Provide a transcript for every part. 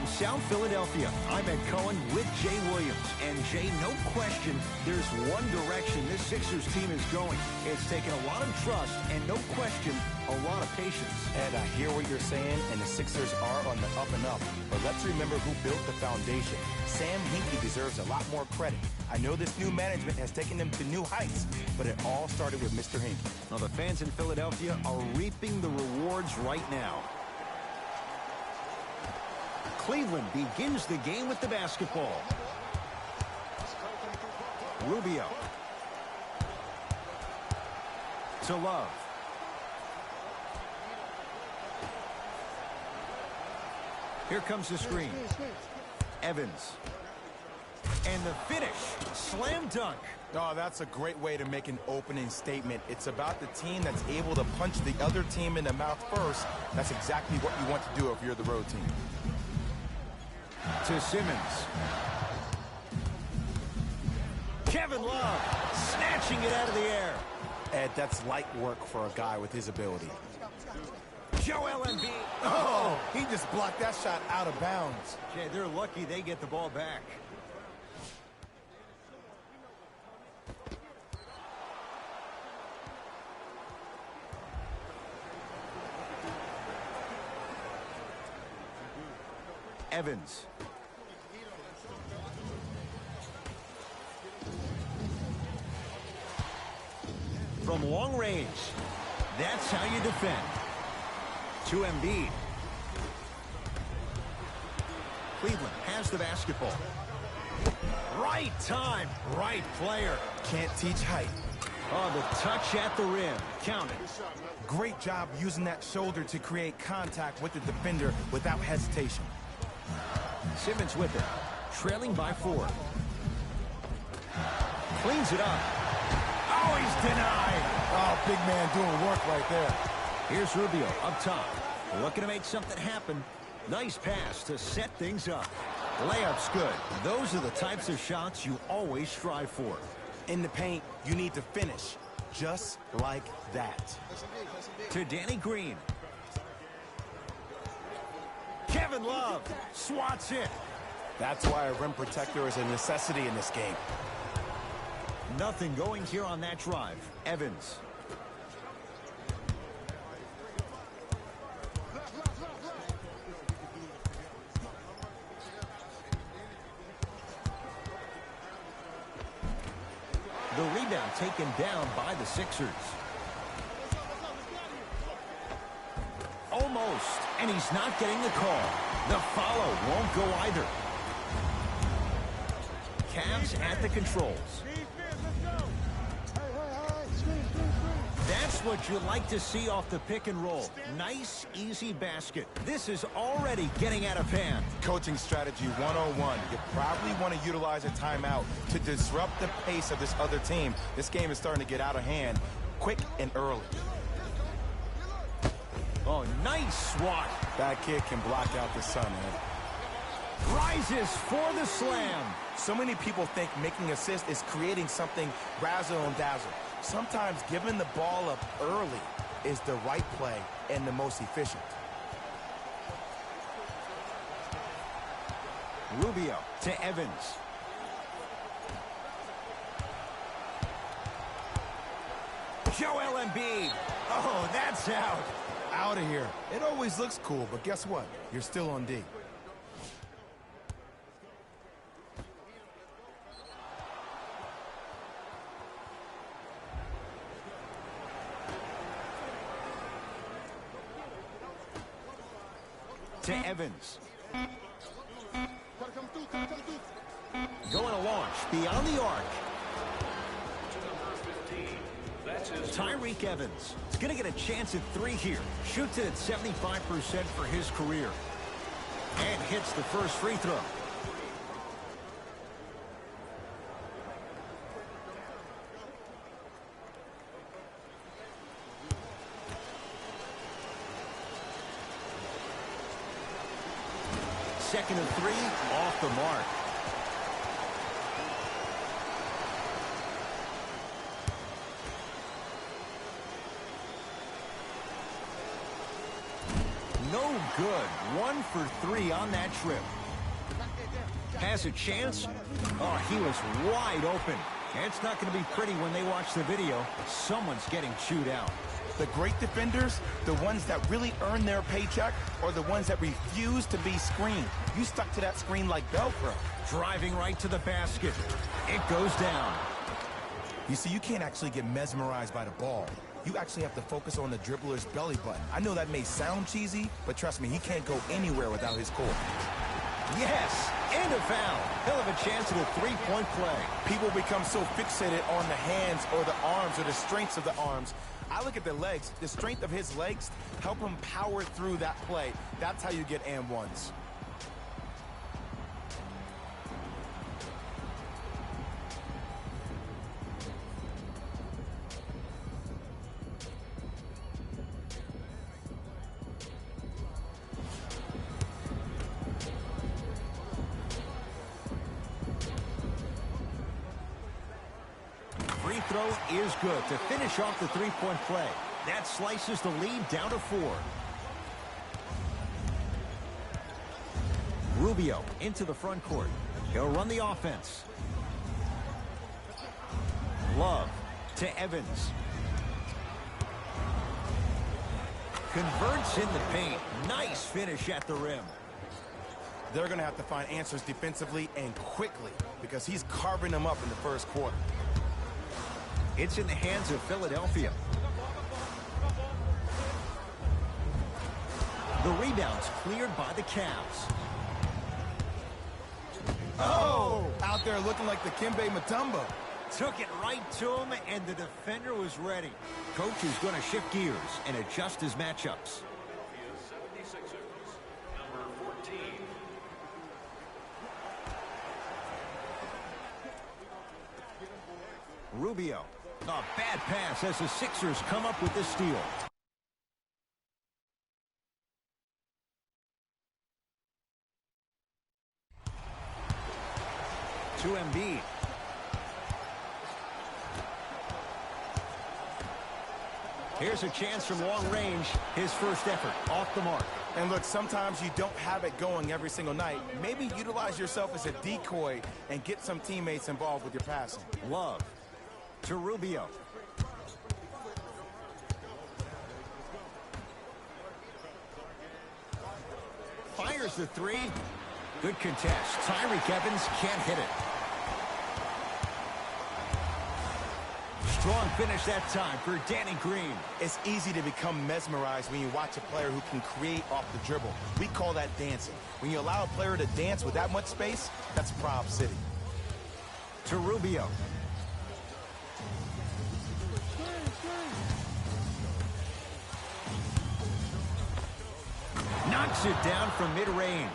From South Philadelphia, I'm Ed Cohen with Jay Williams. And Jay, no question, there's one direction this Sixers team is going. It's taken a lot of trust and no question, a lot of patience. Ed, I hear what you're saying, and the Sixers are on the up and up. But let's remember who built the foundation. Sam Hinkie deserves a lot more credit. I know this new management has taken them to new heights, but it all started with Mr. Hinkie. Now, the fans in Philadelphia are reaping the rewards right now. Cleveland begins the game with the basketball. Rubio. To Love. Here comes the screen. Evans. And the finish. Slam dunk. Oh, that's a great way to make an opening statement. It's about the team that's able to punch the other team in the mouth first. That's exactly what you want to do if you're the road team. To Simmons. Kevin Love snatching it out of the air. Ed, that's light work for a guy with his ability. Joel Embiid. Oh, he just blocked that shot out of bounds. Yeah, they're lucky they get the ball back. Evans. From long range. That's how you defend. To Embiid. Cleveland has the basketball. Right time, right player. Can't teach height. Oh, the touch at the rim. Count it. Great job using that shoulder to create contact with the defender without hesitation. Simmons with it. Trailing by 4. Cleans it up. Oh, he's denied. Oh, big man doing work right there. Here's Rubio up top. Looking to make something happen. Nice pass to set things up. Layup's good. Those are the types of shots you always strive for. In the paint, you need to finish. Just like that. To Danny Green. Kevin Love swats it. That's why a rim protector is a necessity in this game. Nothing going here on that drive. Evans. The rebound taken down by the Sixers. Almost, and he's not getting the call. The follow won't go either. Cavs at the controls. That's what you like to see off the pick and roll. Nice, easy basket. This is already getting out of hand. Coaching strategy 101. You probably want to utilize a timeout to disrupt the pace of this other team. This game is starting to get out of hand quick and early. Oh, nice swat. That kid can block out the sun, Ed. Rises for the slam. So many people think making assists is creating something razzle and dazzle. Sometimes giving the ball up early is the right play and the most efficient. Rubio to Evans. Joel Embiid. Oh, that's out. Out of here. It always looks cool, but guess what? You're still on D. To Evans. Going to launch beyond the arc. Tyreek Evans is going to get a chance at 3 here. Shoots it at 75% for his career. And hits the first free throw. Second and 3, off the mark. No good. 1 for 3 on that trip. Has a chance. Oh, he was wide open. It's not going to be pretty when they watch the video. Someone's getting chewed out. The great defenders, the ones that really earn their paycheck, or the ones that refuse to be screened. You stuck to that screen like Velcro. Driving right to the basket. It goes down. You see, you can't actually get mesmerized by the ball. You actually have to focus on the dribbler's belly button. I know that may sound cheesy, but trust me, he can't go anywhere without his core. Yes, and a foul. He'll have a chance at a three-point play. People become so fixated on the hands or the arms or the strengths of the arms. I look at the legs. The strength of his legs help him power through that play. That's how you get and ones. Free throw is good to finish off the three-point play. That slices the lead down to 4. Rubio into the front court. He'll run the offense. Love to Evans. Converts in the paint. Nice finish at the rim. They're going to have to find answers defensively and quickly because he's carving them up in the first quarter. It's in the hands of Philadelphia. The rebound's cleared by the Cavs. Oh! Out there looking like the Kimbe Mutombo. Took it right to him, and the defender was ready. Coach is going to shift gears and adjust his matchups. Rubio. A bad pass as the Sixers come up with the steal. To Embiid. Here's a chance from long range. His first effort off the mark. And look, sometimes you don't have it going every single night. Maybe utilize yourself as a decoy and get some teammates involved with your passing. Love to Rubio. Fires the three. Good contest. Tyreke Evans can't hit it. Strong finish that time for Danny Green. It's easy to become mesmerized when you watch a player who can create off the dribble. We call that dancing. When you allow a player to dance with that much space, that's Prob City. To Rubio. Knocks it down from mid-range.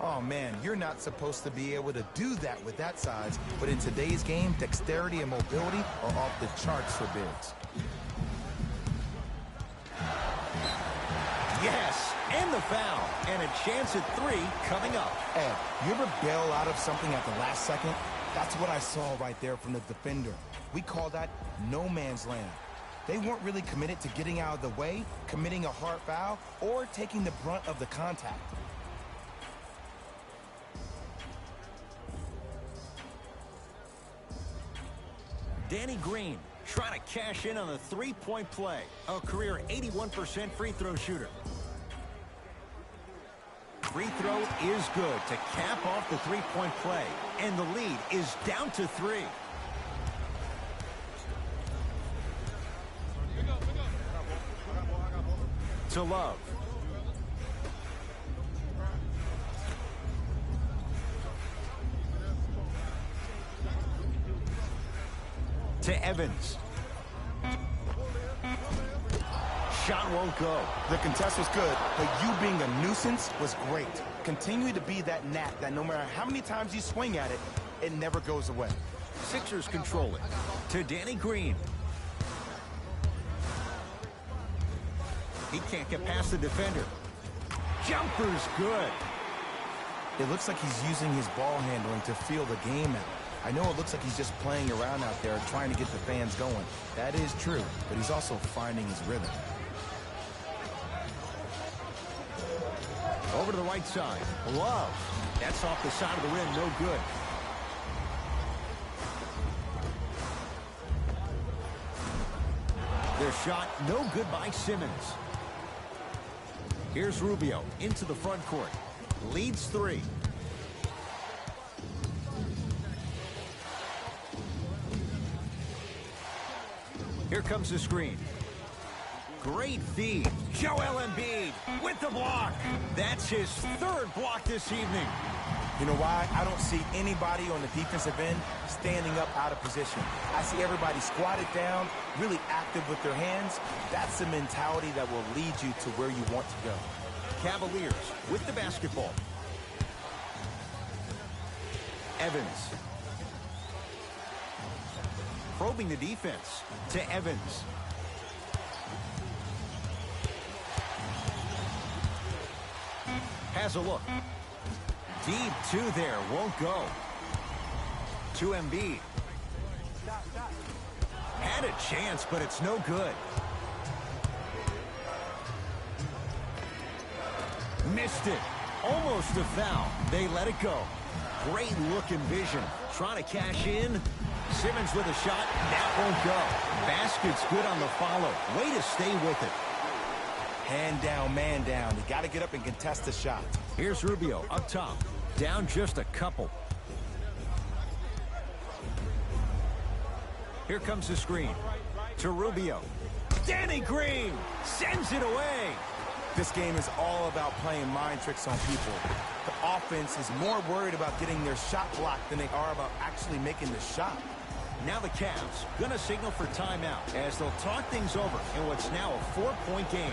Oh, man, you're not supposed to be able to do that with that size, but in today's game, dexterity and mobility are off the charts for bigs. Yes, and the foul, and a chance at 3 coming up. Ed, you ever bail out of something at the last second? That's what I saw right there from the defender. We call that no man's land. They weren't really committed to getting out of the way, committing a hard foul, or taking the brunt of the contact. Danny Green trying to cash in on a three-point play. A career 81% free throw shooter. Free throw is good to cap off the three-point play. And the lead is down to 3. To Love. To Evans. Shot won't go. The contest was good, but you being a nuisance was great. Continue to be that gnat that no matter how many times you swing at it, it never goes away. Sixers control it. To Danny Green. He can't get past the defender. Jumper's good. It looks like he's using his ball handling to feel the game out. I know it looks like he's just playing around out there trying to get the fans going. That is true, but he's also finding his rhythm. Over to the right side. Love. That's off the side of the rim. No good. Their shot, no good by Simmons. Here's Rubio into the front court. Leads 3. Here comes the screen. Great feed. Joel Embiid with the block. That's his 3rd block this evening. You know why? I don't see anybody on the defensive end standing up out of position. I see everybody squatted down, really active with their hands. That's the mentality that will lead you to where you want to go. Cavaliers with the basketball. Evans. Probing the defense to Evans. Has a look. Deep 2 there. Won't go. To Embiid. Had a chance, but it's no good. Missed it. Almost a foul. They let it go. Great look and vision. Trying to cash in. Simmons with a shot. That won't go. Basket's good on the follow. Way to stay with it. Hand down, man down. You got to get up and contest the shot. Here's Rubio up top. Down just a couple. Here comes the screen. To Rubio. Danny Green sends it away. This game is all about playing mind tricks on people. The offense is more worried about getting their shot blocked than they are about actually making the shot. Now the Cavs gonna signal for timeout as they'll talk things over in what's now a 4-point game.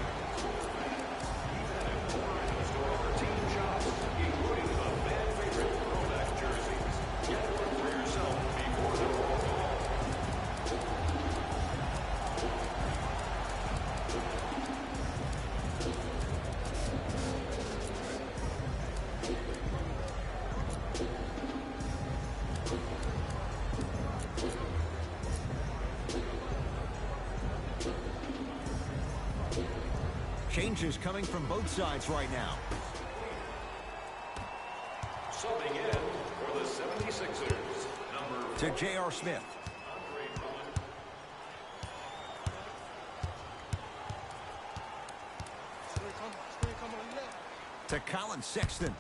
Changes coming from both sides right now. Subbing in for the 76ers, to J.R. Smith. To Colin Sexton.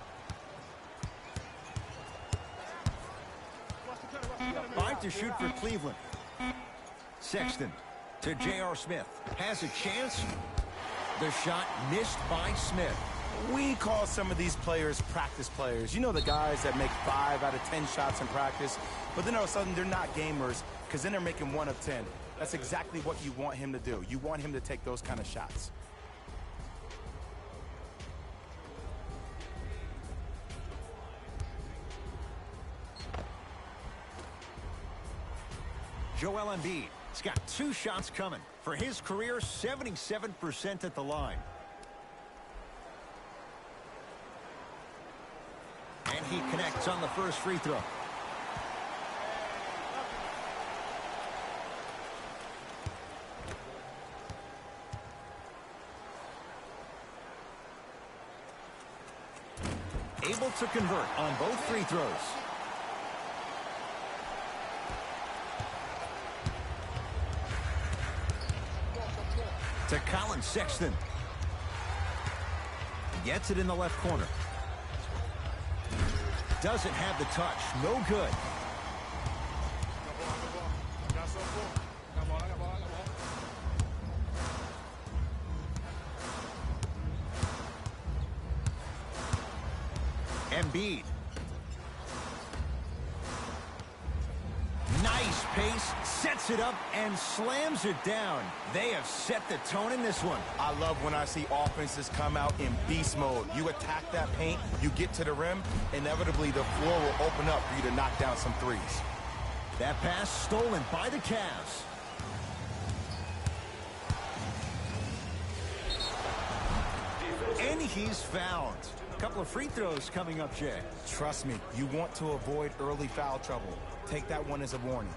5 to shoot for Cleveland. Sexton to J.R. Smith. Has a chance. The shot missed by Smith. We call some of these players practice players. You know, the guys that make 5 out of 10 shots in practice, but then all of a sudden they're not gamers because then they're making 1 of 10. That's exactly what you want him to do. You want him to take those kind of shots. Joel Embiid. He's got 2 shots coming. For his career, 77% at the line. And he connects on the first free throw. Able to convert on both free throws. To Colin Sexton. Gets it in the left corner. Doesn't have the touch. No good. Embiid. Nice pace, sets it up, and slams it down. They have set the tone in this one. I love when I see offenses come out in beast mode. You attack that paint, you get to the rim, inevitably the floor will open up for you to knock down some threes. That pass stolen by the Cavs. And he's fouled. A couple of free throws coming up, Jay. Trust me, you want to avoid early foul trouble. Take that one as a warning.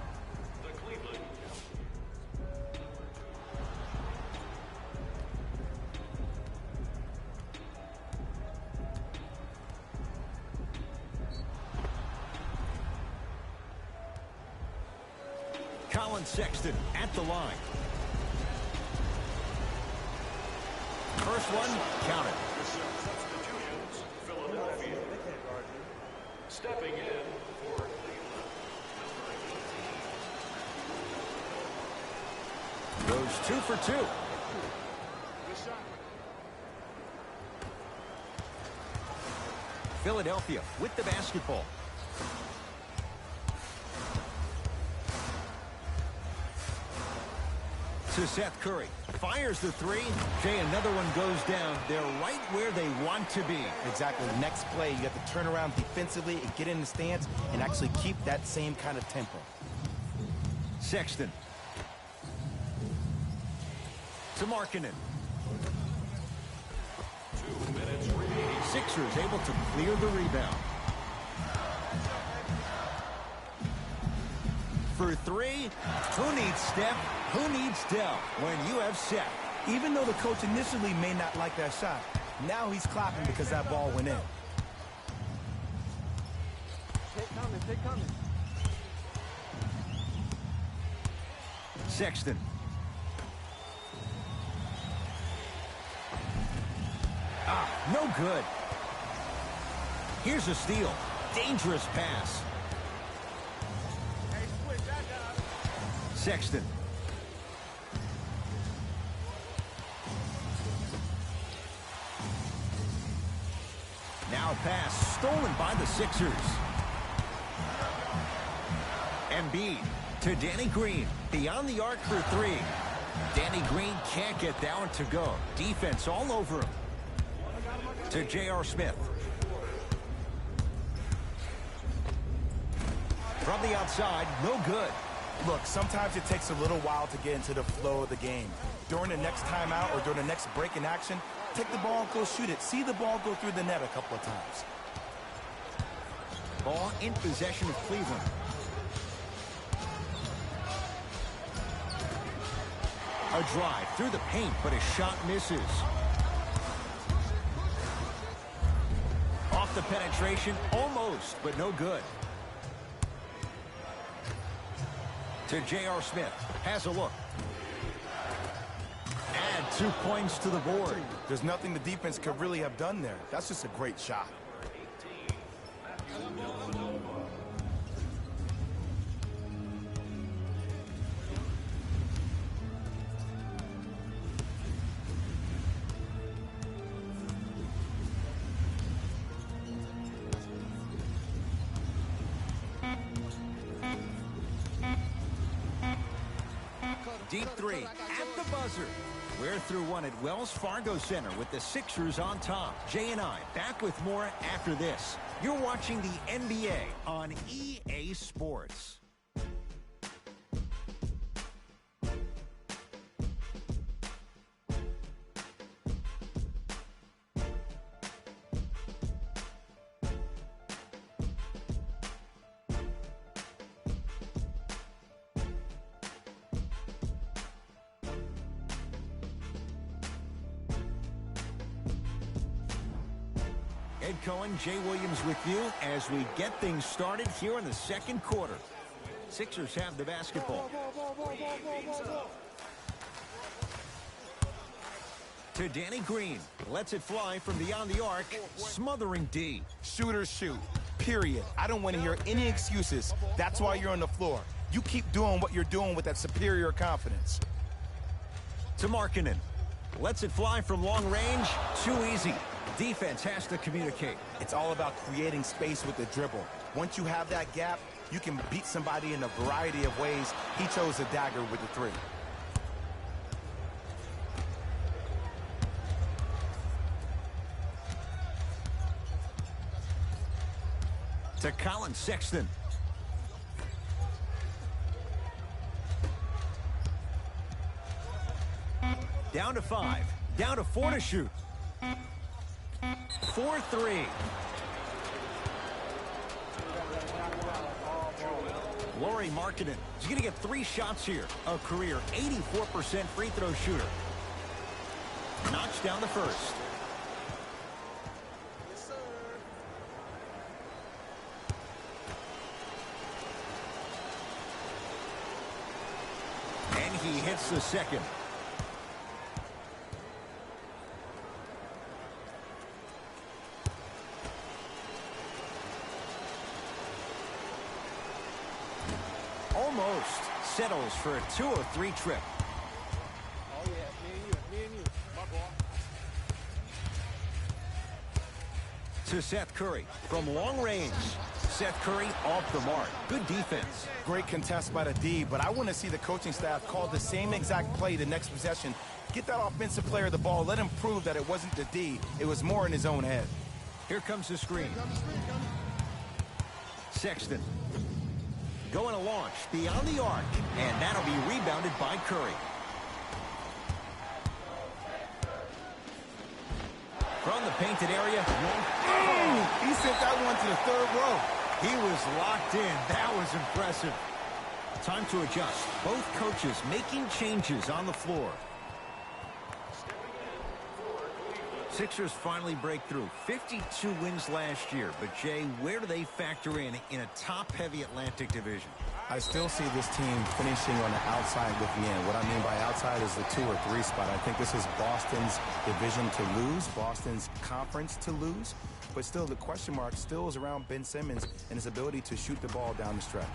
Colin Sexton at the line. First one, counted. Substitutions, Philadelphia. Stepping in for Cleveland. Goes 2 for 2. Philadelphia with the basketball. To Seth Curry. Fires the three. Jay, another one goes down. They're right where they want to be. Exactly. Next play, you have to turn around defensively and get in the stance and actually keep that same kind of tempo. Sexton. To Markkanen. 2 minutes remaining. Sixers able to clear the rebound. For three. Who needs Steph? Who needs Dell? When you have Seth. Even though the coach initially may not like that shot, now he's clapping because that ball went in. Take coming. Sexton. No good. Here's a steal. Dangerous pass. Sexton. Now a pass stolen by the Sixers. Embiid to Danny Green. Beyond the arc for three. Danny Green can't get that one to go. Defense all over him. To J.R. Smith. From the outside, no good. Look, sometimes it takes a little while to get into the flow of the game. During the next timeout or during the next break in action, take the ball and go shoot it. See the ball go through the net a couple of times. Ball in possession of Cleveland. A drive through the paint, but his shot misses. Off the penetration, almost, but no good. To J.R. Smith. Has a look. Add 2 points to the board. There's nothing the defense could really have done there. That's just a great shot. Deep three at the buzzer. We're through one at Wells Fargo Center with the Sixers on top. Jay and I back with more after this. You're watching the NBA on EA Sports. Ed Cohen, Jay Williams with you as we get things started here in the second quarter. Sixers have the basketball. To Danny Green. Lets it fly from beyond the arc. Smothering D. Shooters shoot. Period. I don't want to hear any excuses. That's why you're on the floor. You keep doing what you're doing with that superior confidence. To Markkanen. Lets it fly from long range. Too easy. Defense has to communicate. It's all about creating space with the dribble. Once you have that gap, you can beat somebody in a variety of ways. He chose a dagger with the three. To Colin Sexton. Down to 5. Down to 4 to shoot. 4-3. Lauri Markkanen. He's going to get 3 shots here. A career 84% free throw shooter. Knocks down the first. he hits the second. Almost settles for a 2 or 3 trip. Oh, yeah. Me and you. My ball. To Seth Curry from long range. Seth Curry off the mark. Good defense. Great contest by the D, but I want to see the coaching staff call the same exact play the next possession. Get that offensive player the ball. Let him prove that it wasn't the D. It was more in his own head. Here comes the screen. Sexton. Going to launch beyond the arc, and that'll be rebounded by Curry. From the painted area. He sent that one to the third row. He was locked in. That was impressive. Time to adjust. Both coaches making changes on the floor. Sixers finally break through. 52 wins last year. But, Jay, where do they factor in a top-heavy Atlantic division? I still see this team finishing on the outside looking in. What I mean by outside is the 2 or 3 spot. I think this is Boston's division to lose, Boston's conference to lose. But still, the question mark still is around Ben Simmons and his ability to shoot the ball down the stretch.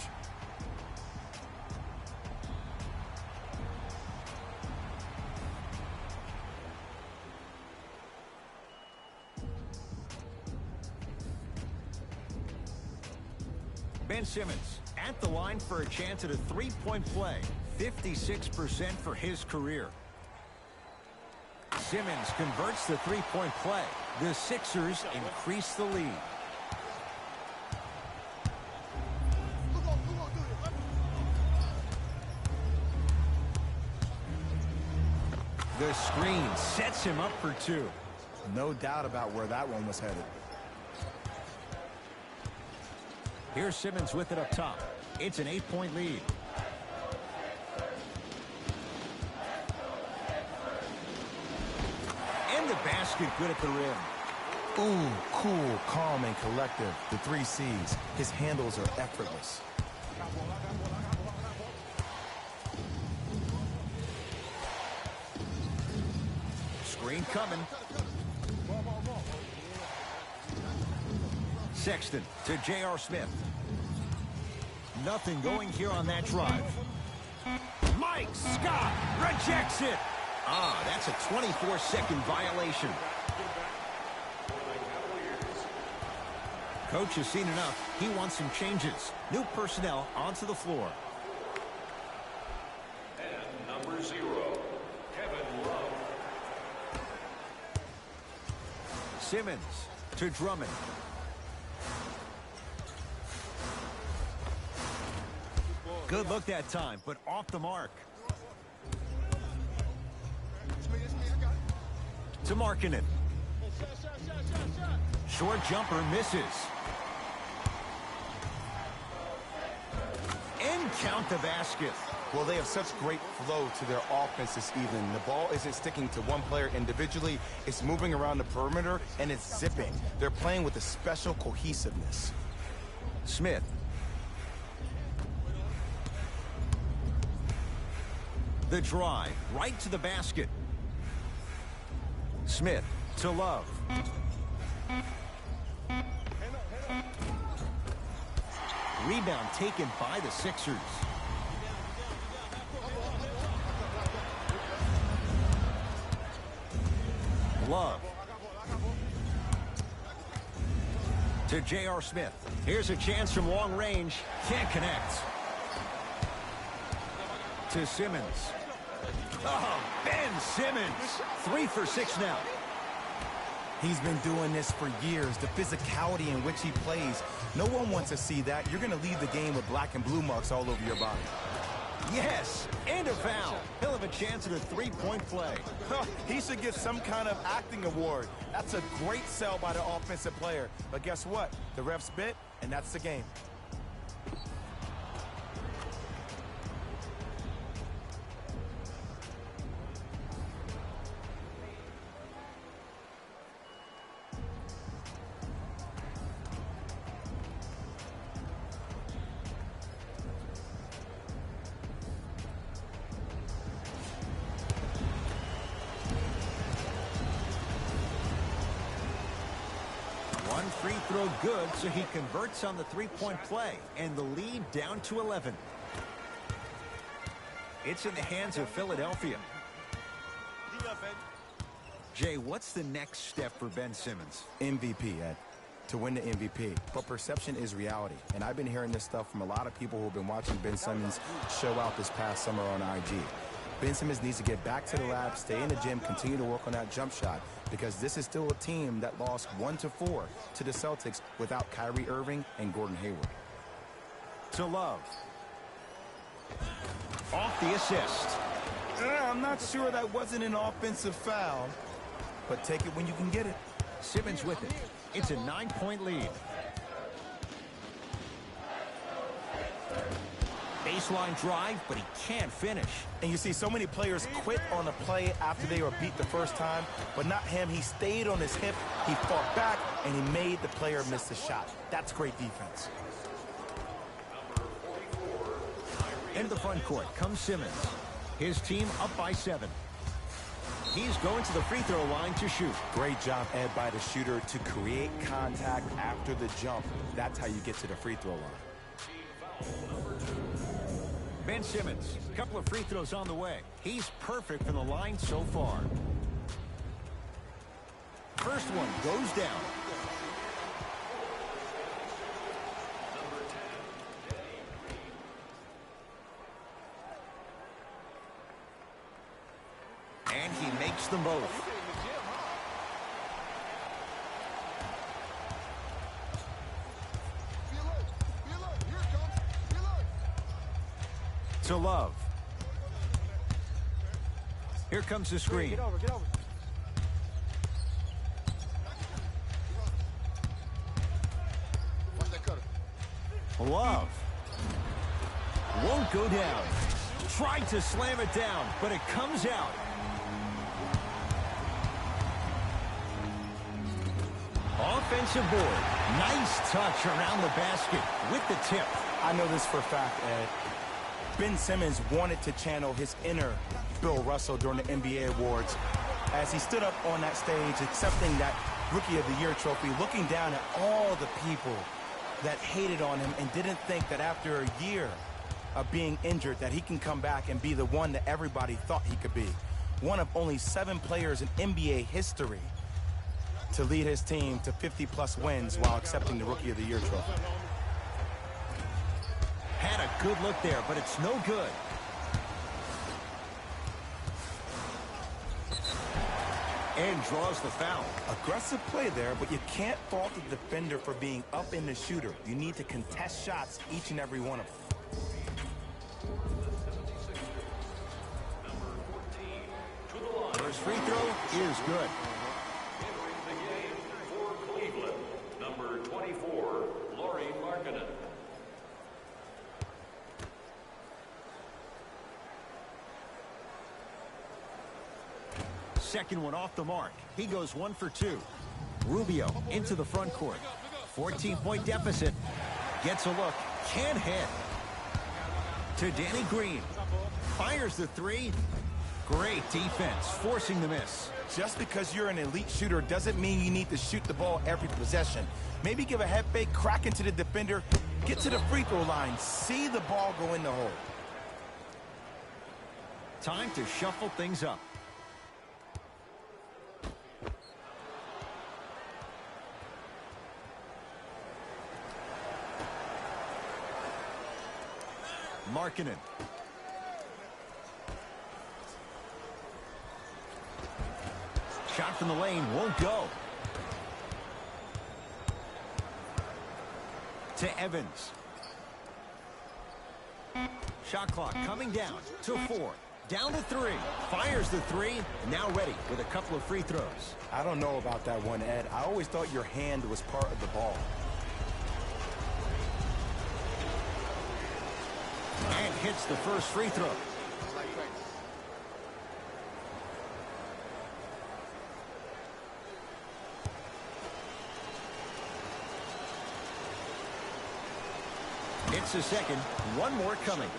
Ben Simmons at the line for a chance at a 3-point play. 56% for his career. Simmons converts the 3-point play. The Sixers increase the lead. The screen sets him up for 2. No doubt about where that one was headed. Here's Simmons with it up top. It's an 8-point lead. And the basket good at the rim. Ooh, cool, calm, and collective. The 3 C's. His handles are effortless. Screen coming. Sexton to J.R. Smith. Nothing going here on that drive. Mike Scott rejects it. That's a 24-second violation. Coach has seen enough. He wants some changes. New personnel onto the floor. And number 0, Kevin Love. Simmons to Drummond. Good look that time, but off the mark. To Markkanen. Short jumper misses. And count the basket. Well, they have such great flow to their offense this evening. The ball isn't sticking to one player individually. It's moving around the perimeter, and it's zipping. They're playing with a special cohesiveness. Smith. The drive right to the basket. Smith to Love. Rebound taken by the Sixers. Love. To J.R. Smith. Here's a chance from long range. Can't connect. To Simmons. Oh, Ben Simmons. 3 for 6 now. He's been doing this for years. The physicality in which he plays. No one wants to see that. You're going to leave the game with black and blue marks all over your body. Yes, and a foul. He'll have a chance at a 3-point play. He should get some kind of acting award. That's a great sell by the offensive player. But guess what? The refs bit, and that's the game. free throw good, so he converts on the three-point play, and the lead down to 11. It's in the hands of Philadelphia. Jay, what's the next step for Ben Simmons? MVP, Ed. To win the MVP. But perception is reality. And I've been hearing this stuff from a lot of people who have been watching Ben Simmons show out this past summer on IG. Ben Simmons needs to get back to the lab, stay in the gym, continue to work on that jump shot, because this is still a team that lost 1-4 to the Celtics without Kyrie Irving and Gordon Hayward. To Love. Off the assist. I'm not sure that wasn't an offensive foul, but take it when you can get it. Simmons with it. It's a 9-point lead. Baseline drive, but he can't finish. And you see so many players quit on a play after they were beat the first time, but not him. He stayed on his hip, he fought back, and he made the player miss the shot. That's great defense. Into the front court comes Simmons. His team up by 7. He's going to the free throw line to shoot. Great job, Ed, by the shooter to create contact after the jump. That's how you get to the free throw line. Ben Simmons, a couple of free throws on the way. He's perfect from the line so far. First one goes down. And he makes them both. To Love. Here comes the screen. Get over, get over. Love. Won't go down. Tried to slam it down, but it comes out. Offensive board. Nice touch around the basket with the tip. I know this for a fact, Ed. Ben Simmons wanted to channel his inner Bill Russell during the NBA awards as he stood up on that stage accepting that Rookie of the Year trophy, looking down at all the people that hated on him and didn't think that after a year of being injured that he can come back and be the one that everybody thought he could be. One of only 7 players in NBA history to lead his team to 50-plus wins while accepting the Rookie of the Year trophy. Had a good look there, but it's no good. And draws the foul. Aggressive play there, but you can't fault the defender for being up in the shooter. You need to contest shots, each and every one of them. First free throw is good. Entering the game for Cleveland, number 24, Lauri Markkanen. Second one off the mark. He goes 1 for 2. Rubio into the front court. 14-point deficit. Gets a look. Can't hit. To Danny Green. Fires the 3. Great defense, forcing the miss. Just because you're an elite shooter doesn't mean you need to shoot the ball every possession. Maybe give a head fake, crack into the defender, get to the free throw line, see the ball go in the hole. Time to shuffle things up. Markkanen. Shot from the lane won't go. To Evans. Shot clock coming down to 4. Down to 3. Fires the 3. Now ready with a couple of free throws. I don't know about that one, Ed. I always thought your hand was part of the ball. And hits the first free throw. It's the second. One more coming.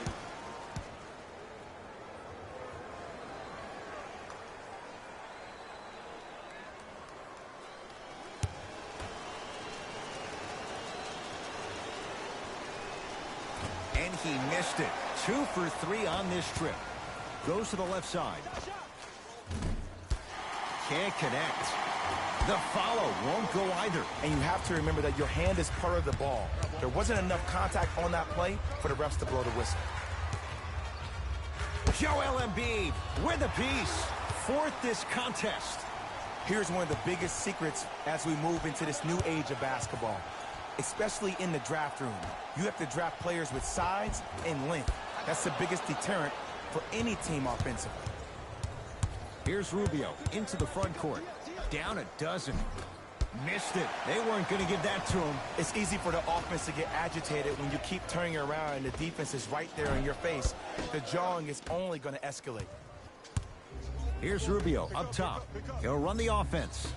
he missed it. 2 for 3 on this trip. Goes to the left side. Can't connect. The follow won't go either. And you have to remember that your hand is part of the ball. There wasn't enough contact on that play for the refs to blow the whistle. Joel Embiid with a piece. Fourth this contest. Here's one of the biggest secrets as we move into this new age of basketball, especially in the draft room. You have to draft players with size and length. That's the biggest deterrent for any team offensively. Here's Rubio into the front court. Down a dozen. Missed it. They weren't going to give that to him. It's easy for the offense to get agitated when you keep turning around and the defense is right there in your face. The jawing is only going to escalate. Here's Rubio up top. He'll run the offense.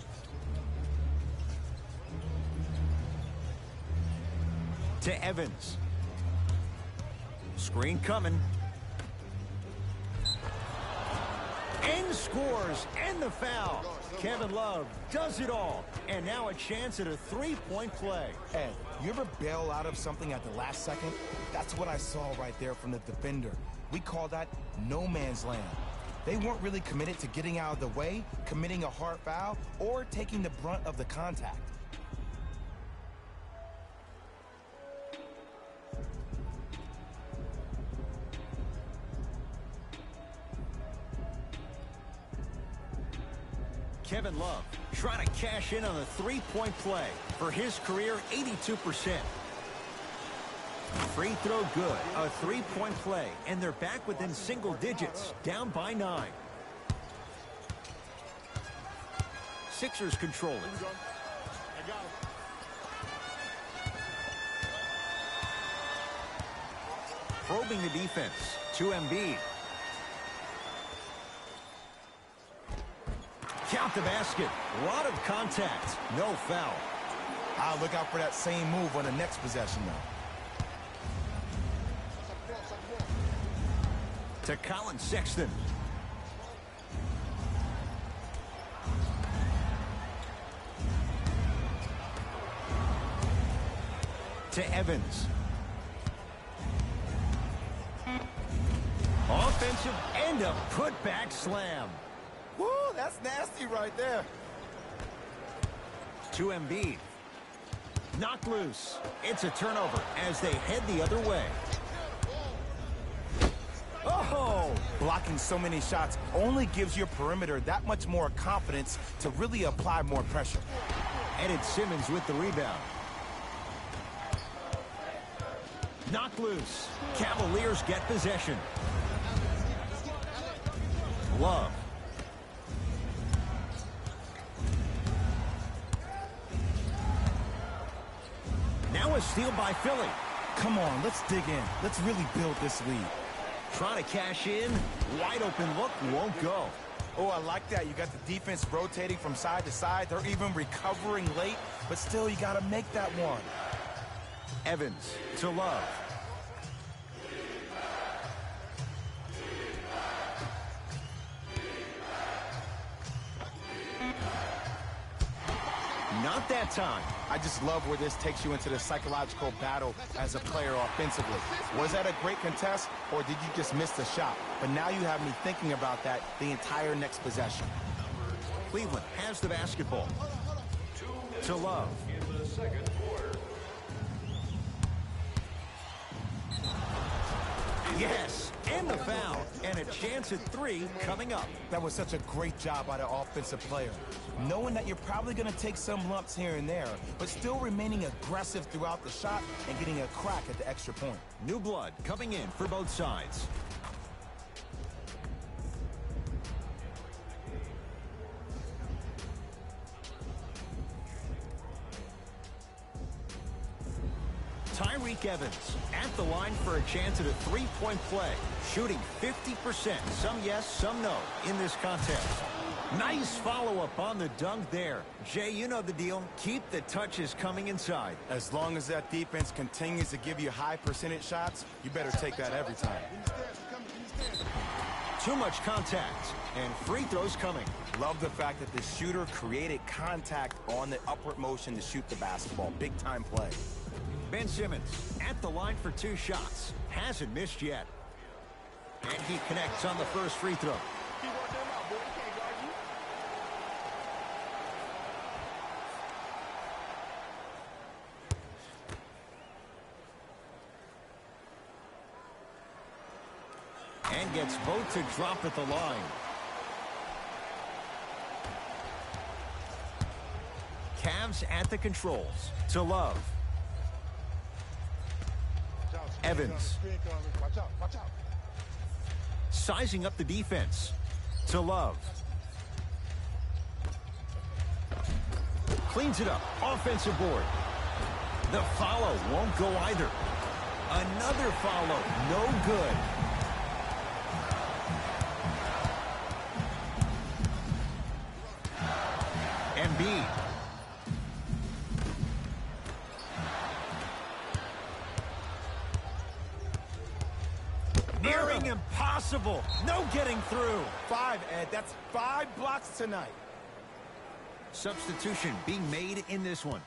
To Evans. Screen coming. And scores, and the foul. Kevin Love does it all. And now a chance at a three-point play. Ed, you ever bail out of something at the last second? That's what I saw right there from the defender. We call that no man's land. They weren't really committed to getting out of the way, committing a hard foul, or taking the brunt of the contact. Kevin Love trying to cash in on a three-point play. For his career, 82%. Free throw good. A three-point play. And they're back within single digits. Down by 9. Sixers control it. Probing the defense. To Embiid. Count the basket. A lot of contact. No foul. I'll look out for that same move on the next possession now. To Colin Sexton. To Evans. Offensive and a putback slam. Woo, that's nasty right there. To Embiid. Knocked loose. It's a turnover as they head the other way. Oh! Blocking so many shots only gives your perimeter that much more confidence to really apply more pressure. Edit Simmons with the rebound. Knocked loose. Cavaliers get possession. Love. Now a steal by Philly. Come on, let's dig in. Let's really build this lead. Trying to cash in. Wide open look won't go. Oh, I like that. You got the defense rotating from side to side. They're even recovering late, but still you got to make that one. Evans to Love. Not that time. I just love where this takes you into the psychological battle as a player offensively. Was that a great contest, or did you just miss the shot? But now you have me thinking about that the entire next possession. Cleveland has the basketball. To Love. In the second quarter. Yes, and the foul. And a chance at 3 coming up. That was such a great job by the offensive player. Knowing that you're probably going to take some lumps here and there, but still remaining aggressive throughout the shot and getting a crack at the extra point. New blood coming in for both sides. Tyreek Evans at the line for a chance at a three-point play. Shooting 50%. Some yes, some no in this contest. Nice follow-up on the dunk there. Jay, you know the deal. Keep the touches coming inside. As long as that defense continues to give you high percentage shots, you better take that every time. Too much contact. And free throws coming. Love the fact that the shooter created contact on the upward motion to shoot the basketball. Big time play. Ben Simmons at the line for 2 shots. Hasn't missed yet. And he connects on the first free throw. He worked them out, boy. He can't guard you. And gets both to drop at the line. Cavs at the controls. To Love. Evans. Watch out, watch out. Sizing up the defense. To Love. Cleans it up. Offensive board. The follow won't go either. Another follow. No good. Embiid. Nearing impossible. No getting through. 5, Ed. That's 5 blocks tonight. Substitution being made in this one.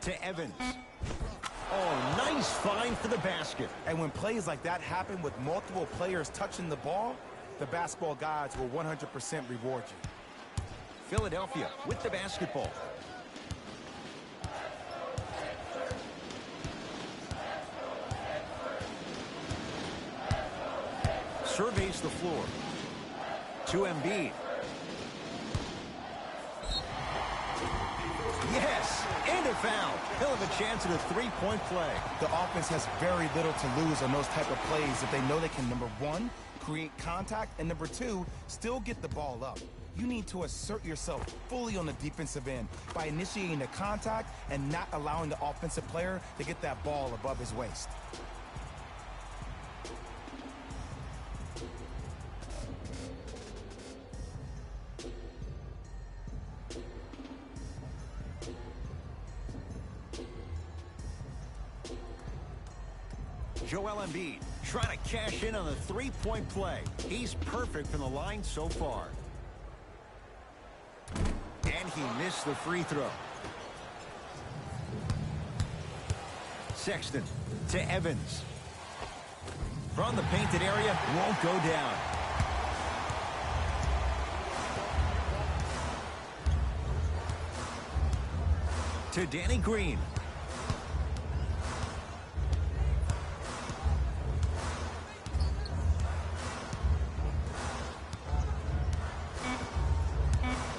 To Evans. Oh, nice find for the basket. And when plays like that happen with multiple players touching the ball, the basketball gods will 100% reward you. Philadelphia with the basketball. Surveys the floor. To Embiid. Yes, and a foul. He'll have a chance at a 3-point play. The offense has very little to lose on those type of plays if they know they can, number 1, create contact, and number 2, still get the ball up. You need to assert yourself fully on the defensive end by initiating the contact and not allowing the offensive player to get that ball above his waist. Joel Embiid trying to cash in on the 3-point play. He's perfect from the line so far. And he missed the free throw. Sexton to Evans. From the painted area, won't go down. To Danny Green.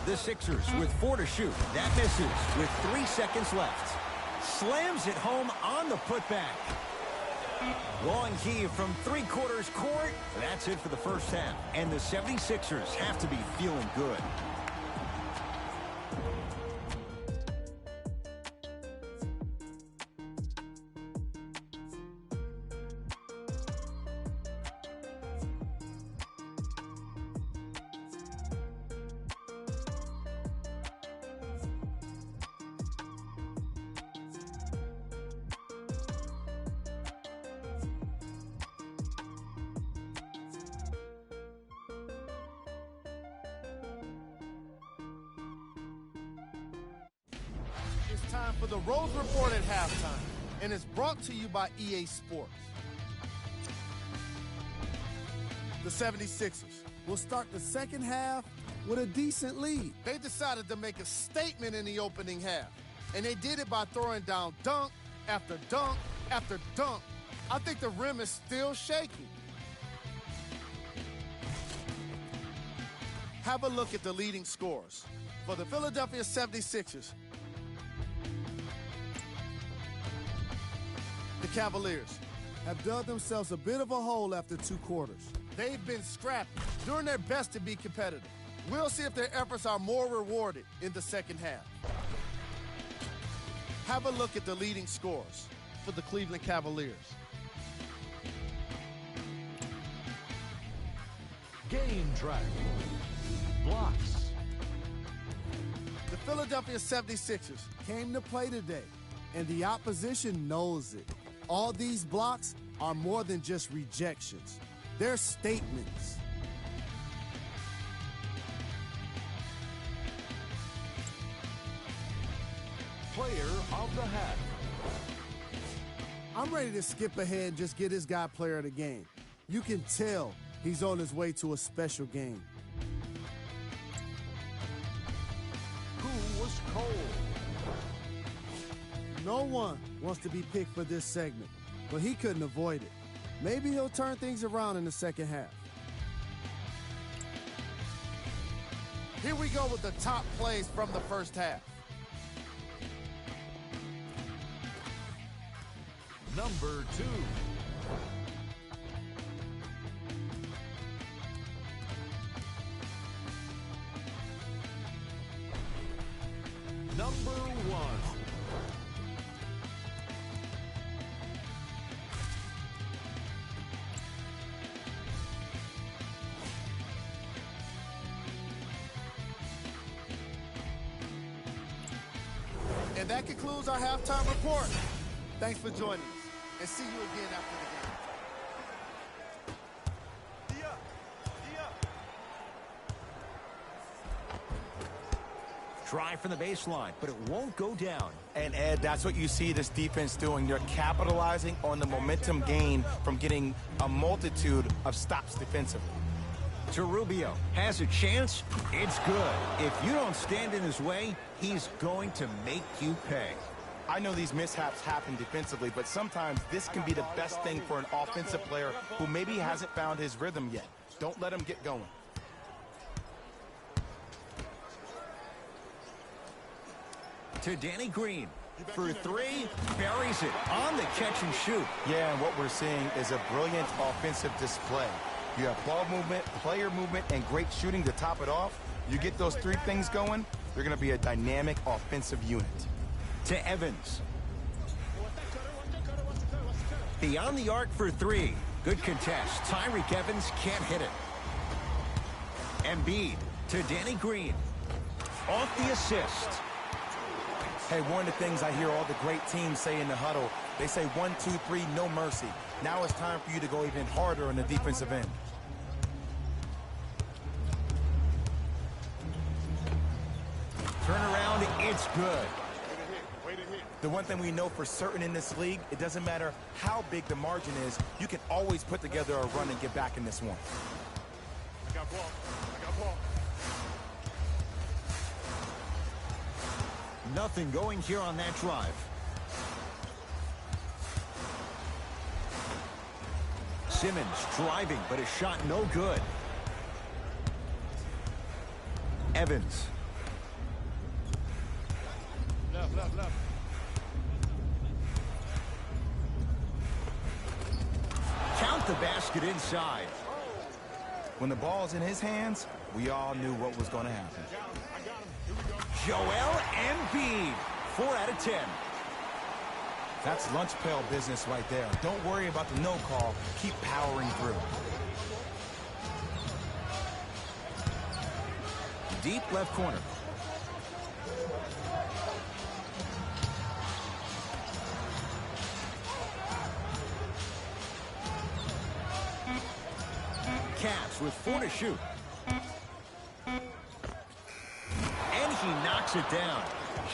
The Sixers with 4 to shoot. That misses with 3 seconds left. Slams it home on the putback. Long heave from 3/4 court. That's it for the first half. And the 76ers have to be feeling good. It's time for the Rose Report at halftime, and it's brought to you by EA Sports. The 76ers will start the second half with a decent lead. They decided to make a statement in the opening half, and they did it by throwing down dunk after dunk after dunk. I think the rim is still shaking. Have a look at the leading scorers. For the Philadelphia 76ers, the Cavaliers have dug themselves a bit of a hole after 2 quarters. They've been scrappy, doing their best to be competitive. We'll see if their efforts are more rewarded in the second half. Have a look at the leading scorers for the Cleveland Cavaliers. Game track. Blocks. The Philadelphia 76ers came to play today, and the opposition knows it. All these blocks are more than just rejections. They're statements. Player of the half. I'm ready to skip ahead and just get this guy player of the game. You can tell he's on his way to a special game. Who was cold? No one wants to be picked for this segment, but he couldn't avoid it. Maybe he'll turn things around in the second half. Here we go with the top plays from the first half. Number 2. Number 1. And that concludes our halftime report. Thanks for joining us, and see you again after the game. Try from the baseline, but it won't go down. And Ed, that's what you see this defense doing. They're capitalizing on the momentum gain from getting a multitude of stops defensively. Rubio has a chance. It's good. If you don't stand in his way, he's going to make you pay. I know these mishaps happen defensively, but sometimes this can be the best thing for an offensive player who maybe hasn't found his rhythm yet. Don't let him get going. To Danny Green. For 3, buries it on the catch and shoot. Yeah, and what we're seeing is a brilliant offensive display. You have ball movement, player movement, and great shooting to top it off. You get those 3 things going, you're going to be a dynamic offensive unit. To Evans. Beyond the arc for 3. Good contest. Tyreek Evans can't hit it. Embiid to Danny Green. Off the assist. Hey, one of the things I hear all the great teams say in the huddle, they say 1, 2, 3, no mercy. Now it's time for you to go even harder on the defensive end. Turn around, it's good. The one thing we know for certain in this league, it doesn't matter how big the margin is, you can always put together a run and get back in this one. I got ball. I got ball. Nothing going here on that drive. Simmons driving, but his shot no good. Evans. Left. Count the basket inside. When the ball's in his hands, we all knew what was going to happen. Joel Embiid, 4 out of 10. That's lunch pail business right there. Don't worry about the no call. Keep powering through. Deep left corner. Cavs with 4 to shoot. And he knocks it down.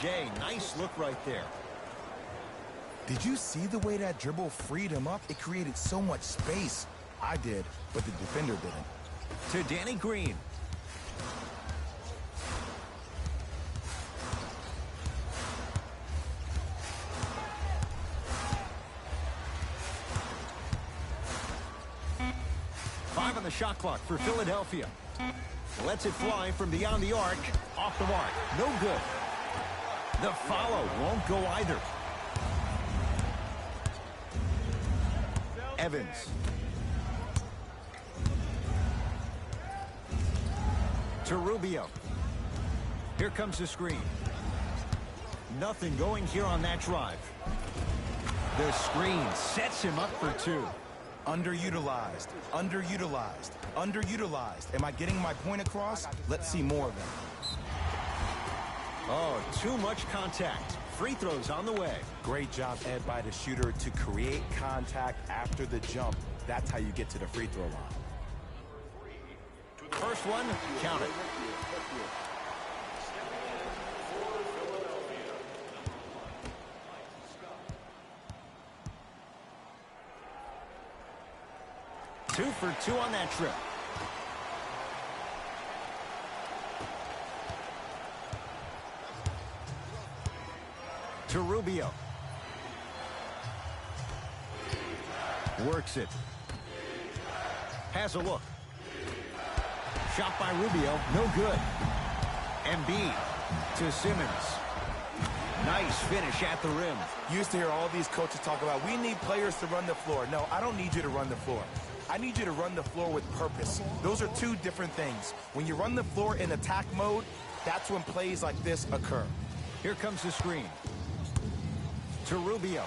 Jay, nice look right there. Did you see the way that dribble freed him up? It created so much space. I did, but the defender didn't. To Danny Green. Five on the shot clock for Philadelphia. Lets it fly from beyond the arc. Off the mark. No good. The follow won't go either. Evans. To Rubio. Here comes the screen. Nothing going here on that drive. The screen sets him up for 2. Underutilized, underutilized, underutilized. Am I getting my point across? Let's see more of them. Oh, too much contact. Free throws on the way. Great job, Ed, by the shooter to create contact after the jump. That's how you get to the free throw line. First one, count it. Two for two on that trip. To Rubio. Works it. Has a look. Shot by Rubio, no good. Embiid to Simmons. Nice finish at the rim. Used to hear all these coaches talk about, we need players to run the floor. No, I don't need you to run the floor. I need you to run the floor with purpose. Those are two different things. When you run the floor in attack mode, that's when plays like this occur. Here comes the screen. To Rubio.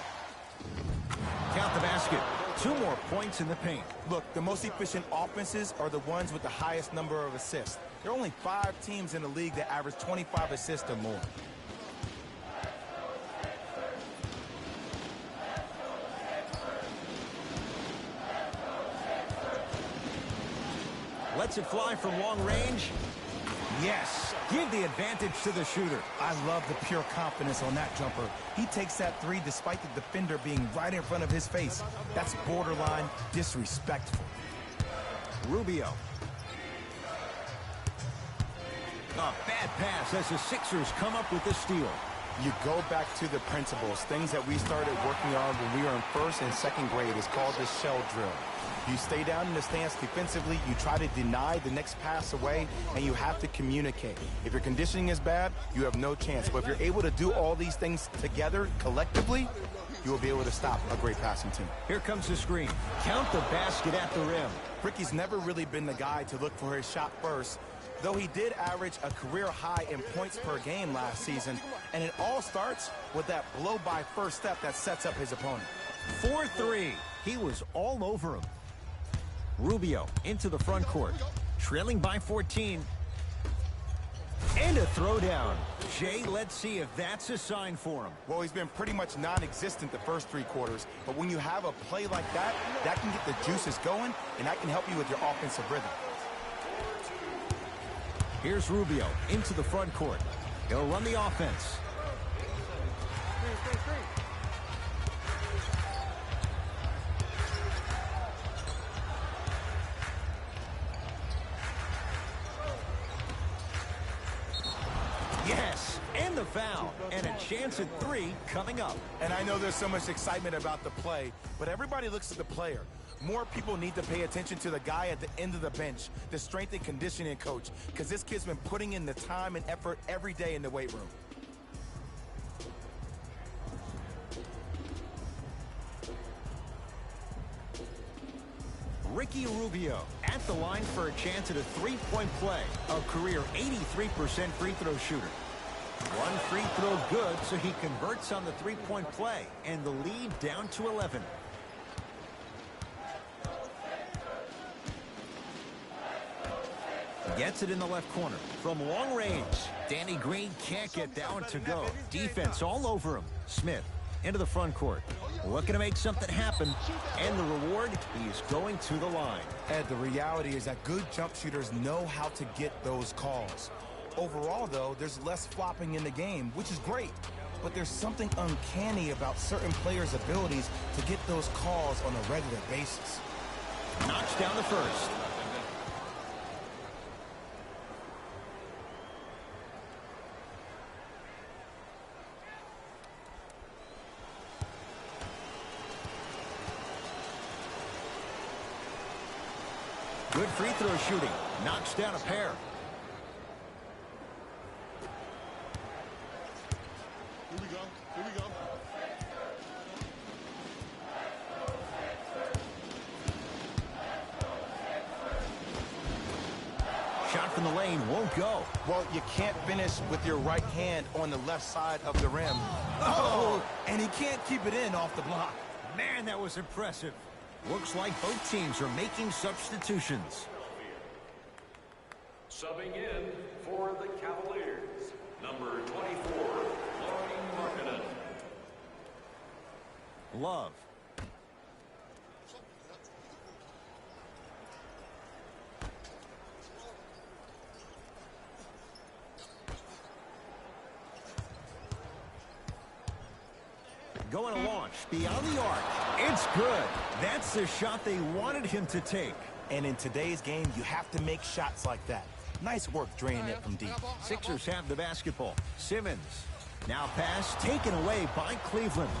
Count the basket. 2 more points in the paint. Look, the most efficient offenses are the ones with the highest number of assists. There are only 5 teams in the league that average 25 assists or more. Lets it fly from long range. Yes. Give the advantage to the shooter. I love the pure confidence on that jumper. He takes that three despite the defender being right in front of his face. That's borderline disrespectful. Rubio. A bad pass as the Sixers come up with the steal. You go back to the principles, things that we started working on when we were in first and second grade. It's called the shell drill. You stay down in the stance defensively, you try to deny the next pass away, and you have to communicate. If your conditioning is bad, you have no chance. But if you're able to do all these things together, collectively, you will be able to stop a great passing team. Here comes the screen. Count the basket at the rim. Ricky's never really been the guy to look for his shot first, though he did average a career high in points per game last season, and it all starts with that blow-by first step that sets up his opponent. 4-3. He was all over him. Rubio into the front court, trailing by 14. And a throwdown. Jay, let's see if that's a sign for him. Well, he's been pretty much non-existent the first 3 quarters, but when you have a play like that, that can get the juices going, and that can help you with your offensive rhythm. Here's Rubio into the front court. He'll run the offense. Yes, and the foul, and a chance at 3 coming up. And I know there's so much excitement about the play, but everybody looks at the player. More people need to pay attention to the guy at the end of the bench, the strength and conditioning coach, because this kid's been putting in the time and effort every day in the weight room. Ricky Rubio at the line for a chance at a 3-point play. A career 83% free throw shooter. 1 free throw good, so he converts on the 3-point play, and the lead down to 11. Gets it in the left corner. From long range, Danny Green can't get that one to go. Defense all over him. Smith into the front court. Looking to make something happen. And the reward, he's going to the line. Ed, the reality is that good jump shooters know how to get those calls. Overall, though, there's less flopping in the game, which is great. But there's something uncanny about certain players' abilities to get those calls on a regular basis. Knocks down the first. Good free throw shooting. Knocks down a pair. Here we go. Here we go. Shot from the lane won't go. Well, you can't finish with your right hand on the left side of the rim. Oh! And he can't keep it in off the block. Man, that was impressive. Looks like both teams are making substitutions. Subbing in for the Cavaliers, number 24, Laurie Markkinen. Love. Going to launch beyond the arc. It's good. That's the shot they wanted him to take. And in today's game, you have to make shots like that. Nice work draining it from deep. Sixers have the basketball. Simmons. Now pass taken away by Cleveland.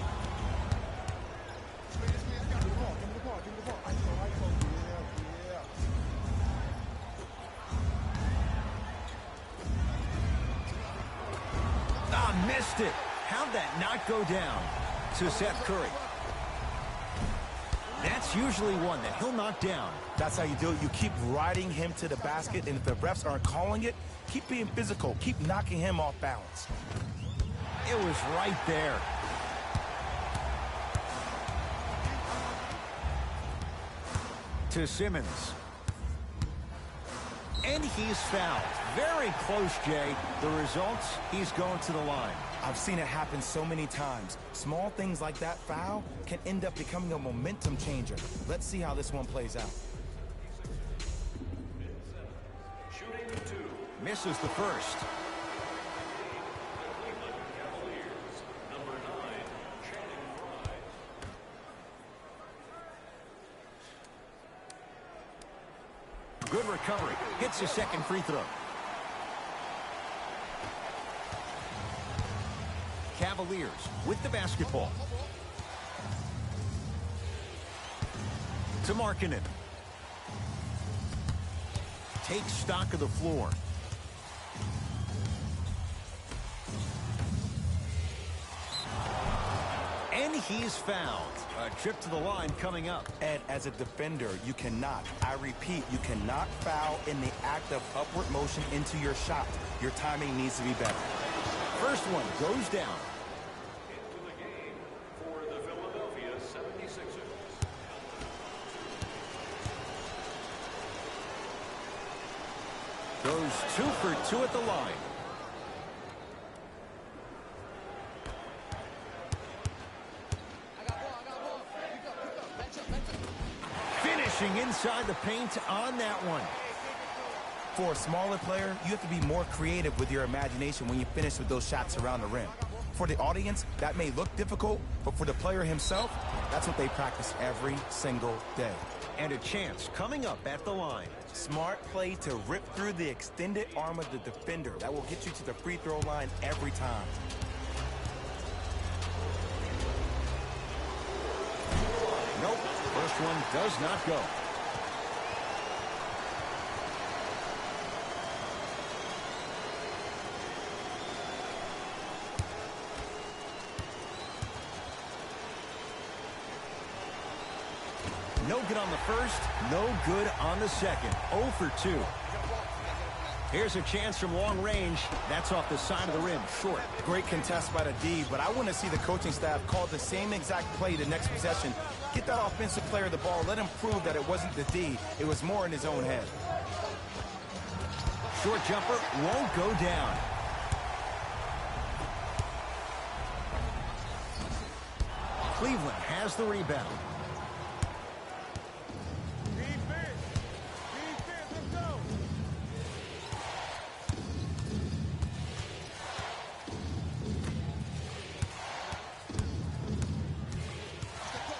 Ah, missed it. How'd that not go down? To Seth Curry. That's usually one that he'll knock down. That's how you do it. You keep riding him to the basket, and if the refs aren't calling it, keep being physical. Keep knocking him off balance. It was right there. To Simmons. And he's fouled. Very close, Jay. The results, he's going to the line. I've seen it happen so many times. Small things like that foul can end up becoming a momentum changer. Let's see how this one plays out. Shooting 2. Misses the first. Cleveland Cavaliers, number 9, Channing Frye. Good recovery. Hits his second free throw. Cavaliers with the basketball. To Markkinen. Takes stock of the floor. And he's fouled. A trip to the line coming up. Ed, as a defender, you cannot, I repeat, you cannot foul in the act of upward motion into your shot. Your timing needs to be better. First one goes down. Into the game for the Philadelphia 76ers. Goes 2 for 2 at the line. Finishing inside the paint on that one. For a smaller player, you have to be more creative with your imagination when you finish with those shots around the rim. For the audience, that may look difficult, but for the player himself, that's what they practice every single day. And a chance coming up at the line. Smart play to rip through the extended arm of the defender. That will get you to the free throw line every time. Nope, first one does not go. No good on the first, no good on the second. 0 for 2. Here's a chance from long range. That's off the side of the rim, short. Great contest by the D, but I want to see the coaching staff call the same exact play the next possession. Get that offensive player the ball. Let him prove that it wasn't the D. It was more in his own head. Short jumper won't go down. Cleveland has the rebound.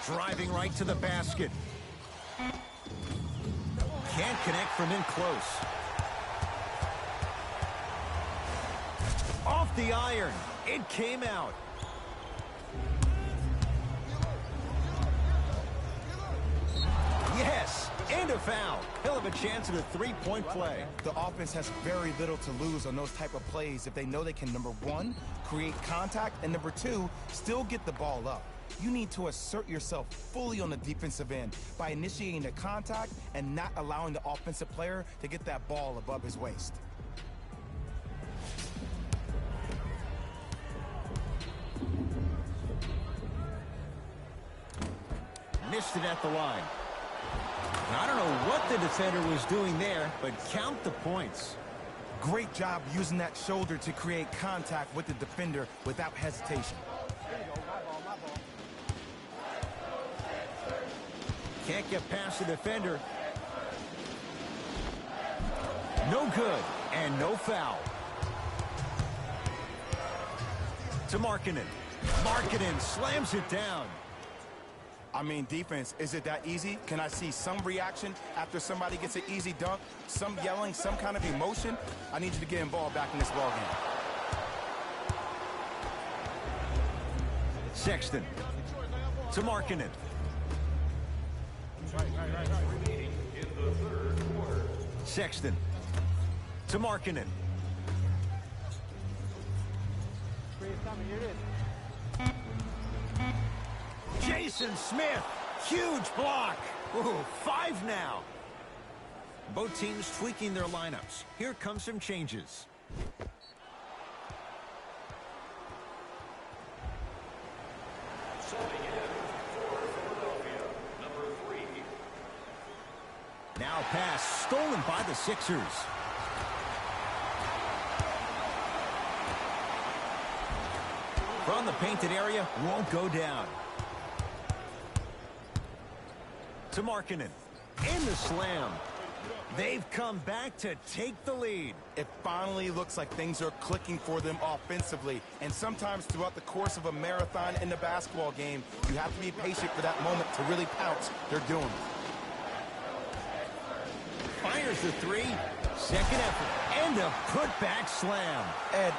Driving right to the basket. Can't connect from in close. Off the iron. It came out. Yes, and a foul. He'll have a chance at a three-point play. The offense has very little to lose on those type of plays if they know they can, number one, create contact, and number two, still get the ball up. You need to assert yourself fully on the defensive end by initiating the contact and not allowing the offensive player to get that ball above his waist. missed it at the line. I don't know what the defender was doing there, but count the points. Great job using that shoulder to create contact with the defender without hesitation. Can't get past the defender. No good, and no foul. To Markkanen. Markkanen slams it down. I mean, defense, is it that easy? Can I see some reaction after somebody gets an easy dunk? Some yelling, some kind of emotion? I need you to get involved back in this ballgame. Sexton. To Markkanen. Sexton. To Markkanen. Jason Smith, huge block. Ooh, 5 now. Both teams tweaking their lineups. Here come some changes. Now pass stolen by the Sixers. From the painted area, won't go down. To Markkanen. In the slam. They've come back to take the lead. It finally looks like things are clicking for them offensively. And sometimes throughout the course of a marathon in the basketball game, you have to be patient for that moment to really pounce. They're doing it. Fires the 3. Second effort. And a putback slam. Ed,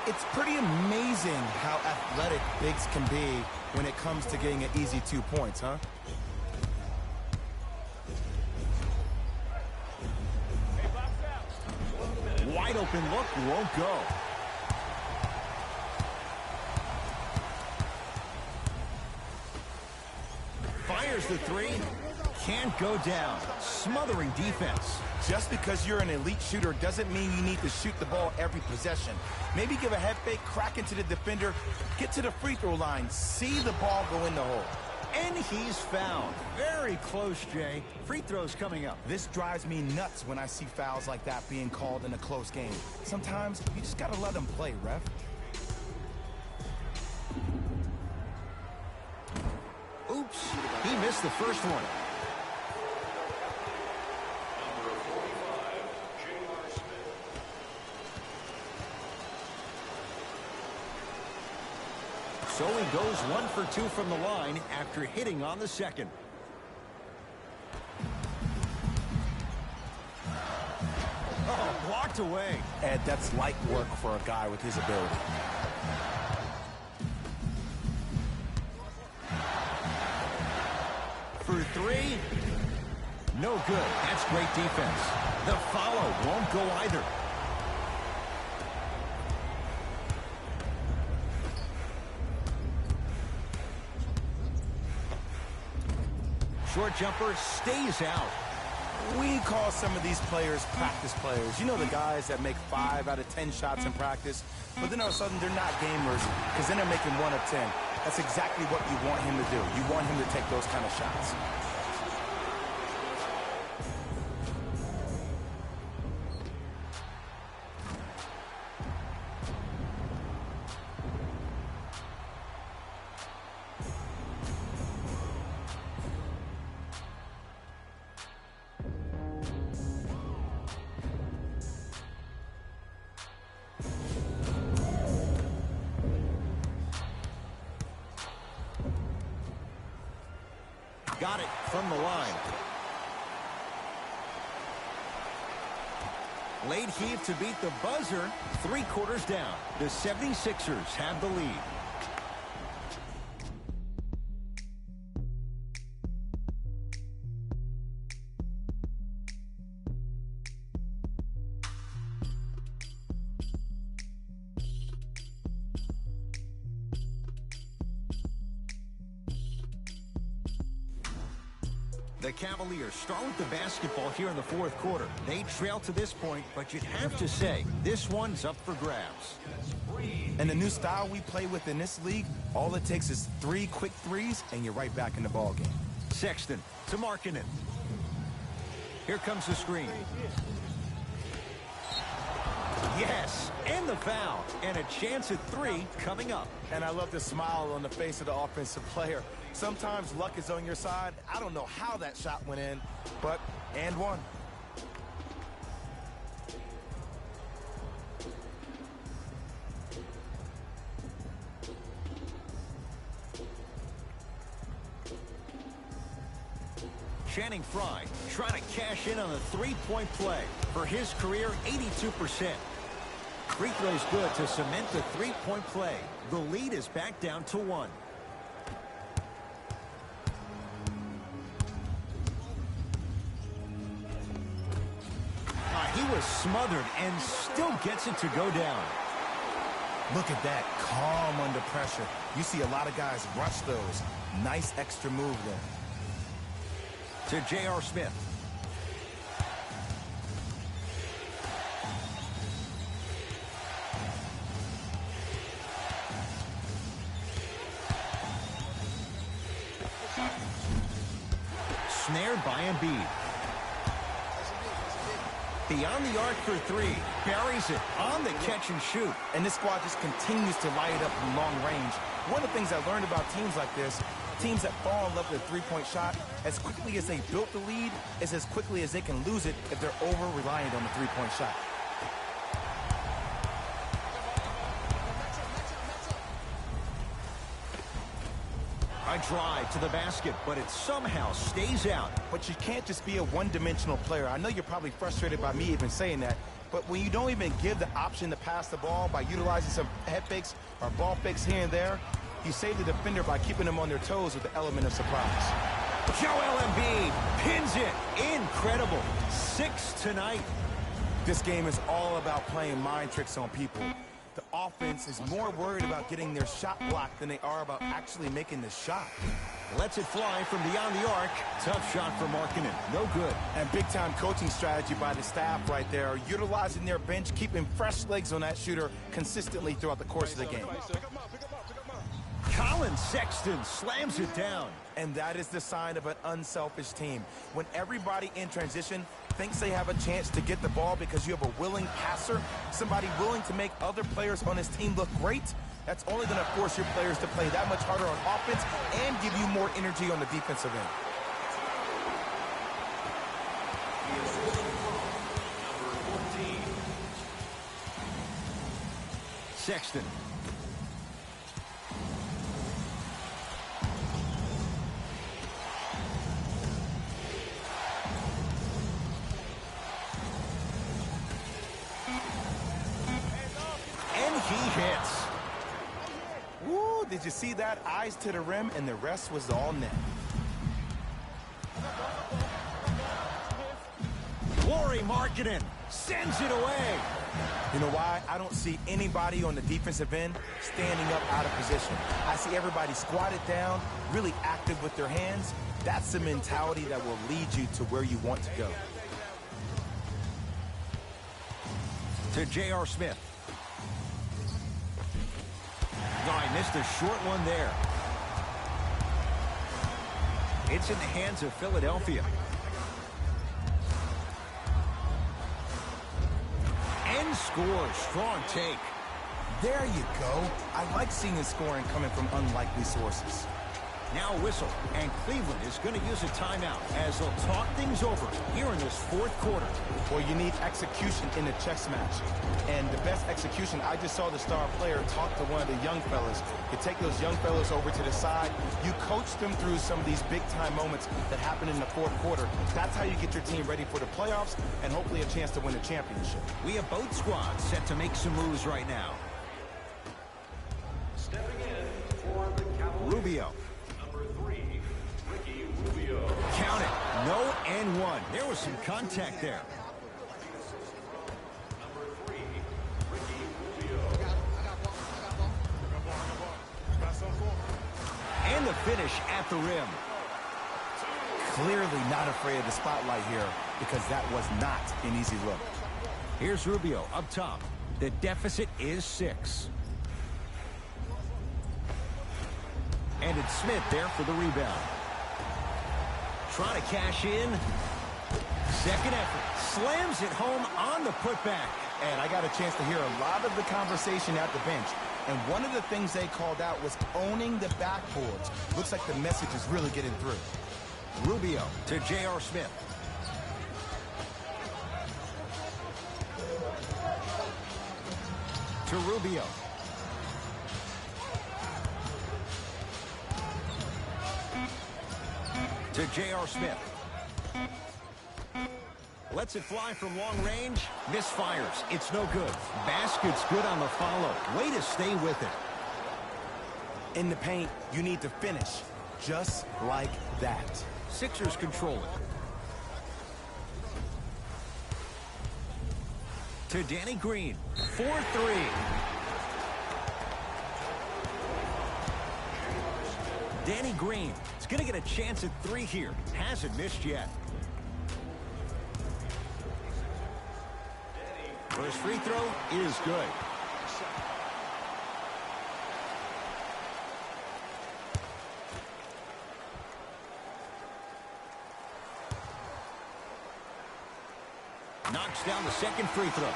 it's pretty amazing how athletic bigs can be when it comes to getting an easy 2 points, huh? Wide open look, won't go. Fires the 3. Can't go down. Smothering defense. Just because you're an elite shooter doesn't mean you need to shoot the ball every possession. Maybe give a head fake, crack into the defender, get to the free throw line, see the ball go in the hole. And he's fouled. Very close, Jay. Free throws coming up. This drives me nuts when I see fouls like that being called in a close game. Sometimes you just gotta let them play, ref. Oops, he missed the first one. So he goes 1 for 2 from the line after hitting on the second. Oh, blocked away. Ed, that's light work for a guy with his ability. For 3. No good. That's great defense. The follow won't go either. Short jumper stays out. We call some of these players practice players. You know, the guys that make 5 out of 10 shots in practice, but then all of a sudden they're not gamers because then they're making 1 of 10. That's exactly what you want him to do. You want him to take those kind of shots. Got it from the line. Late heave to beat the buzzer. 3 quarters down. The 76ers have the lead. The Cavaliers start with the basketball here in the 4th quarter. They trail to this point, but you'd have to say this one's up for grabs. And the new style we play with in this league, all it takes is 3 quick threes, and you're right back in the ball game. Sexton to Markkanen. Here comes the screen. Yes, and the foul, and a chance at 3 coming up. And I love the smile on the face of the offensive player. Sometimes luck is on your side. I don't know how that shot went in, but and one. Channing Frye trying to cash in on a three-point play. For his career, 82%. Free throw is good to cement the three-point play. The lead is back down to 1. He was smothered and still gets it to go down. Look at that, calm under pressure. You see a lot of guys rush those. Nice extra move there. To J.R. Smith. Snared by Embiid. Beyond the arc for 3. Buries it on the catch and shoot. And this squad just continues to light it up from long range. One of the things I learned about teams like this, teams that fall in love with a three-point shot, as quickly as they built the lead, is as quickly as they can lose it if they're over-reliant on the three-point shot. A drive to the basket, but it somehow stays out. But you can't just be a one-dimensional player. I know you're probably frustrated by me even saying that, but when you don't even give the option to pass the ball by utilizing some head fakes or ball fakes here and there, you save the defender by keeping them on their toes with the element of surprise. Joel Embiid pins it. Incredible. 6 tonight. This game is all about playing mind tricks on people. The offense is more worried about getting their shot blocked than they are about actually making the shot. Lets it fly from beyond the arc. Tough shot for Markkanen. No good. And big-time coaching strategy by the staff right there, utilizing their bench, keeping fresh legs on that shooter consistently throughout the course of the game. Colin Sexton slams it down. And that is the sign of an unselfish team. When everybody in transition thinks they have a chance to get the ball because you have a willing passer, somebody willing to make other players on his team look great, that's only going to force your players to play that much harder on offense and give you more energy on the defensive end. Sexton. And he hits. Woo, did you see that? Eyes to the rim, and the rest was all net. Lauri Markkanen sends it away. You know why? I don't see anybody on the defensive end standing up out of position. I see everybody squatted down, really active with their hands. That's the mentality that will lead you to where you want to go. To J.R. Smith. No, I missed a short one there. It's in the hands of Philadelphia. And scores. Strong take. There you go. I like seeing the scoring coming from unlikely sources. Now a whistle, and Cleveland is going to use a timeout as they'll talk things over here in this fourth quarter. Well, you need execution in a chess match. And the best execution, I just saw the star player talk to one of the young fellas. You take those young fellas over to the side. You coach them through some of these big-time moments that happen in the fourth quarter. That's how you get your team ready for the playoffs and hopefully a chance to win a championship. We have both squads set to make some moves right now. Stepping in for the Cavaliers. Rubio. Number 3, Ricky Rubio. Count it. No and one. There was some contact there. Number 3, Ricky Rubio. And the finish at the rim. Clearly not afraid of the spotlight here because that was not an easy look. Here's Rubio up top. The deficit is 6. And it's Smith there for the rebound. Trying to cash in. Second effort. Slams it home on the putback. And I got a chance to hear a lot of the conversation at the bench. And one of the things they called out was owning the backboards. Looks like the message is really getting through. Rubio to J.R. Smith. To Rubio. To J.R. Smith. Lets it fly from long range. Misfires. It's no good. Basket's good on the follow. Way to stay with it. In the paint, you need to finish. Just like that. Sixers control it. To Danny Green. 4-3. Danny Green is going to get a chance at 3 here. Hasn't missed yet. First free throw is good. Knocks down the second free throw.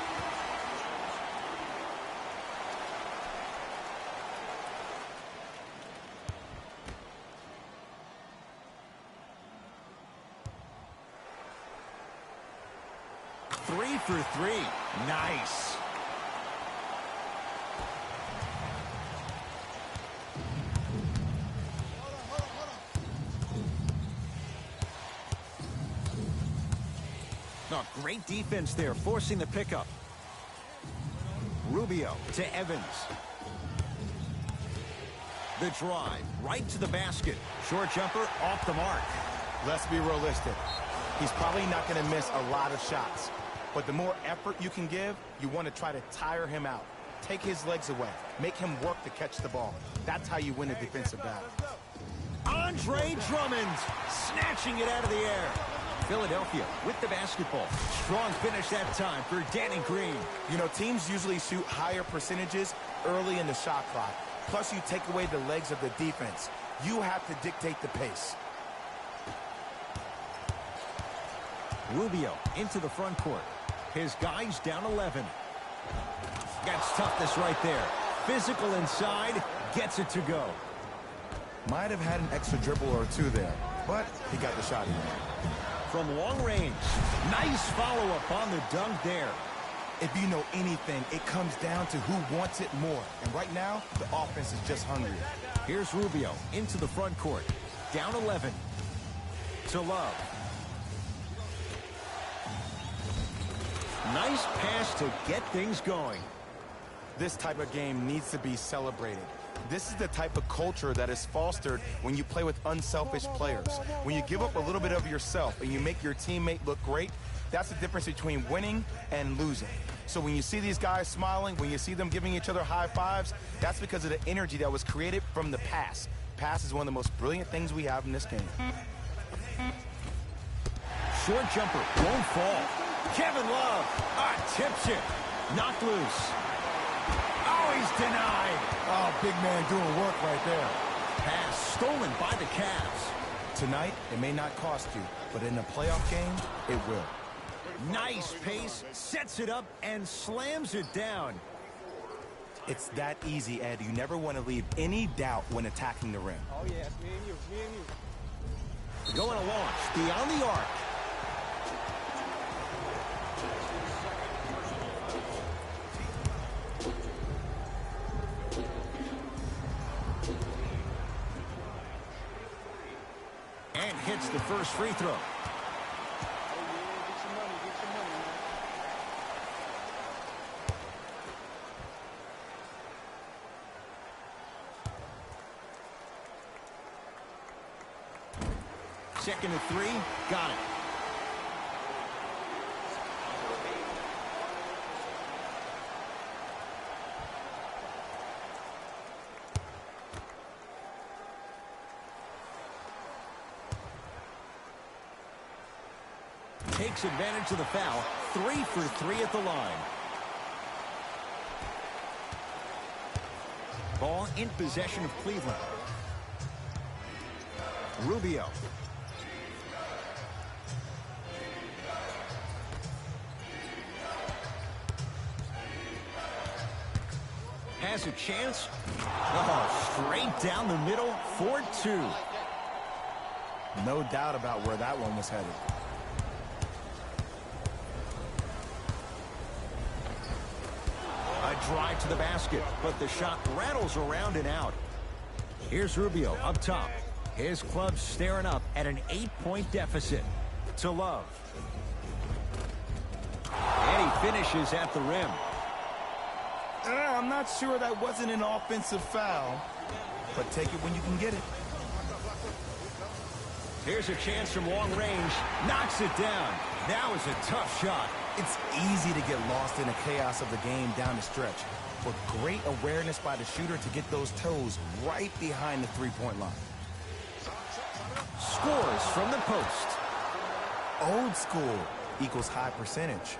Three for 3. Nice. Oh, great defense there, forcing the pickup. Rubio to Evans. The drive, right to the basket. Short jumper, off the mark. Let's be realistic. He's probably not going to miss a lot of shots. But the more effort you can give, you want to try to tire him out. Take his legs away. Make him work to catch the ball. That's how you win a defensive battle. Andre Drummond snatching it out of the air. Philadelphia with the basketball. Strong finish that time for Danny Green. You know, teams usually shoot higher percentages early in the shot clock. Plus, you take away the legs of the defense. You have to dictate the pace. Rubio into the front court. His guy's down 11. That's toughness right there. Physical inside, gets it to go. Might have had an extra dribble or two there, but he got the shot in. From long range, nice follow-up on the dunk there. If you know anything, it comes down to who wants it more. And right now, the offense is just hungry. Here's Rubio into the front court. Down 11. To Love. Nice pass to get things going. This type of game needs to be celebrated. This is the type of culture that is fostered when you play with unselfish players. When you give up a little bit of yourself and you make your teammate look great, that's the difference between winning and losing. So when you see these guys smiling, when you see them giving each other high fives, that's because of the energy that was created from the pass. Pass is one of the most brilliant things we have in this game. Short jumper, won't fall. Kevin Love, tips it. Knocked loose. Oh, he's denied. Oh, big man doing work right there. Pass stolen by the Cavs. Tonight, it may not cost you, but in a playoff game, it will. Nice pace, sets it up, and slams it down. It's that easy, Ed. You never want to leave any doubt when attacking the rim. Oh, yeah, it's me and you. Going to launch beyond the arc. And hits the first free throw. Second and 3, got it. Takes advantage of the foul. 3 for 3 at the line. Ball in possession of Cleveland. Rubio. has a chance. Oh, straight down the middle for 2. No doubt about where that one was headed. A drive to the basket, but the shot rattles around and out. Here's Rubio up top. His club staring up at an 8-point deficit. To Love. And he finishes at the rim. I'm not sure that wasn't an offensive foul, but take it when you can get it. Here's a chance from long range. Knocks it down. That was a tough shot. It's easy to get lost in the chaos of the game down the stretch, but great awareness by the shooter to get those toes right behind the three-point line. Scores from the post. Old school equals high percentage.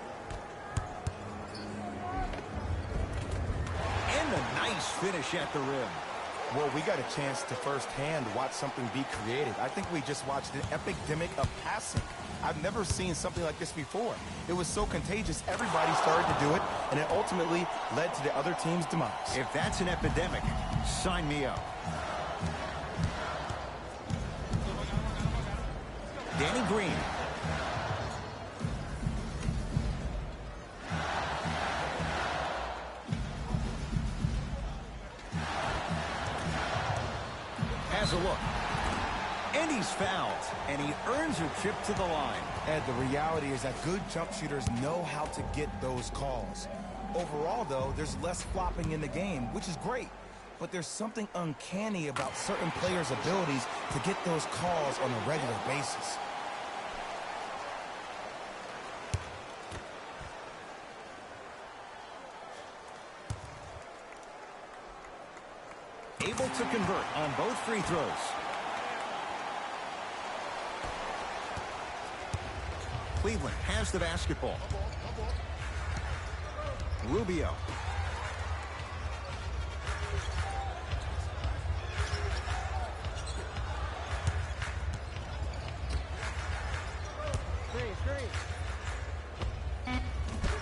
And a nice finish at the rim. Well, we got a chance to firsthand watch something be created. I think we just watched an epidemic of passing. I've never seen something like this before. It was so contagious, everybody started to do it, and it ultimately led to the other team's demise. If that's an epidemic, sign me up. Danny Green. Has a look. And he's fouled. And he earns a trip to the line. And the reality is that good jump shooters know how to get those calls. Overall, though, there's less flopping in the game, which is great. But there's something uncanny about certain players' abilities to get those calls on a regular basis. Able to convert on both free throws. Cleveland has the basketball. Rubio.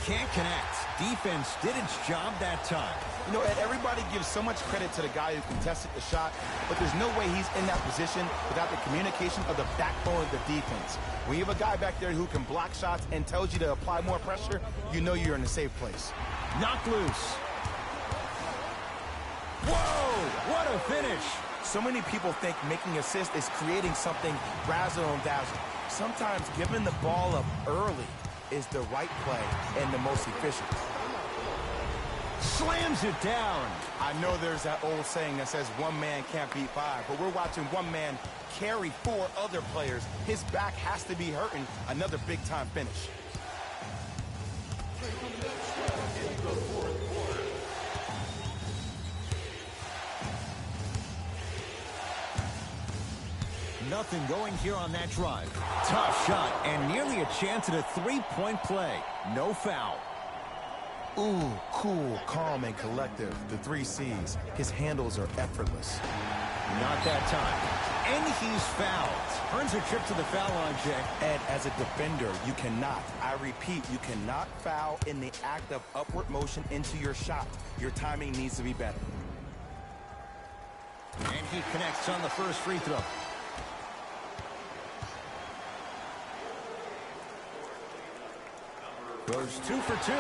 Can't connect. Defense did its job that time. You know, Ed, everybody gives so much credit to the guy who contested the shot, but there's no way he's in that position without the communication of the backbone of the defense. When you have a guy back there who can block shots and tells you to apply more pressure, you know you're in a safe place. Knocked loose. Whoa, what a finish. So many people think making assists is creating something razzle and dazzle. Sometimes giving the ball up early is the right play and the most efficient. Slams it down. I know there's that old saying that says one man can't beat five, but we're watching one man carry 4 other players. His back has to be hurting. Another big-time finish. Nothing going here on that drive. Tough shot and nearly a chance at a 3-point play. No foul. Ooh, cool, calm, and collective. The 3 C's. His handles are effortless. Not that time. And he's fouled. Earns a trip to the foul line, Jay. And as a defender, you cannot, I repeat, you cannot foul in the act of upward motion into your shot. Your timing needs to be better. And he connects on the first free throw. Goes 2 for 2.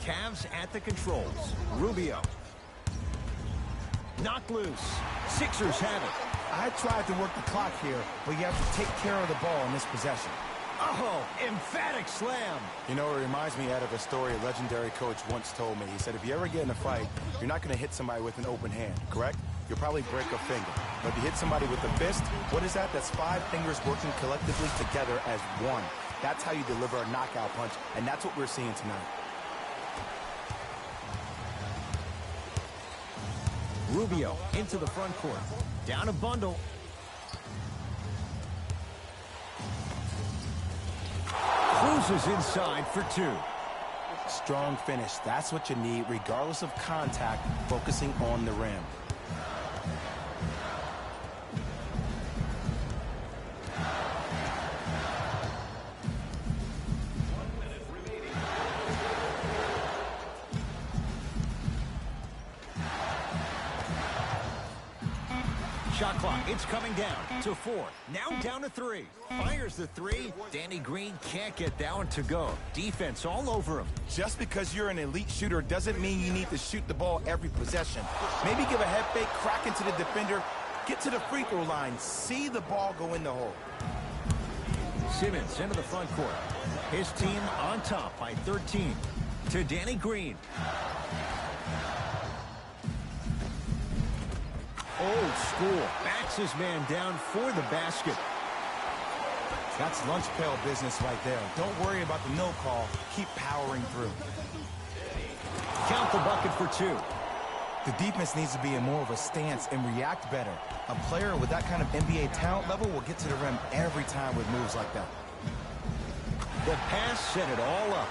Cavs at the controls. Rubio. Knocked loose. Sixers have it. I tried to work the clock here, but you have to take care of the ball in this possession. Oh, emphatic slam. You know, it reminds me out of a story a legendary coach once told me. He said, if you ever get in a fight, you're not going to hit somebody with an open hand, correct? You'll probably break a finger. But if you hit somebody with a fist, what is that? That's 5 fingers working collectively together as one. That's how you deliver a knockout punch, and that's what we're seeing tonight. Rubio into the front court. Down a bundle. Cruises inside for 2. Strong finish. That's what you need, regardless of contact, focusing on the rim. Shot clock, it's coming down to 4. Now down to 3. Fires the 3. Danny Green can't get that one to go. Defense all over him. Just because you're an elite shooter doesn't mean you need to shoot the ball every possession. Maybe give a head fake, crack into the defender, get to the free throw line, see the ball go in the hole. Simmons into the front court. His team on top by 13 to Danny Green. Old school. Backs his man down for the basket. That's lunch pail business right there. Don't worry about the no call. Keep powering through. Count the bucket for 2. The defense needs to be in more of a stance and react better. A player with that kind of NBA talent level will get to the rim every time with moves like that. The pass set it all up.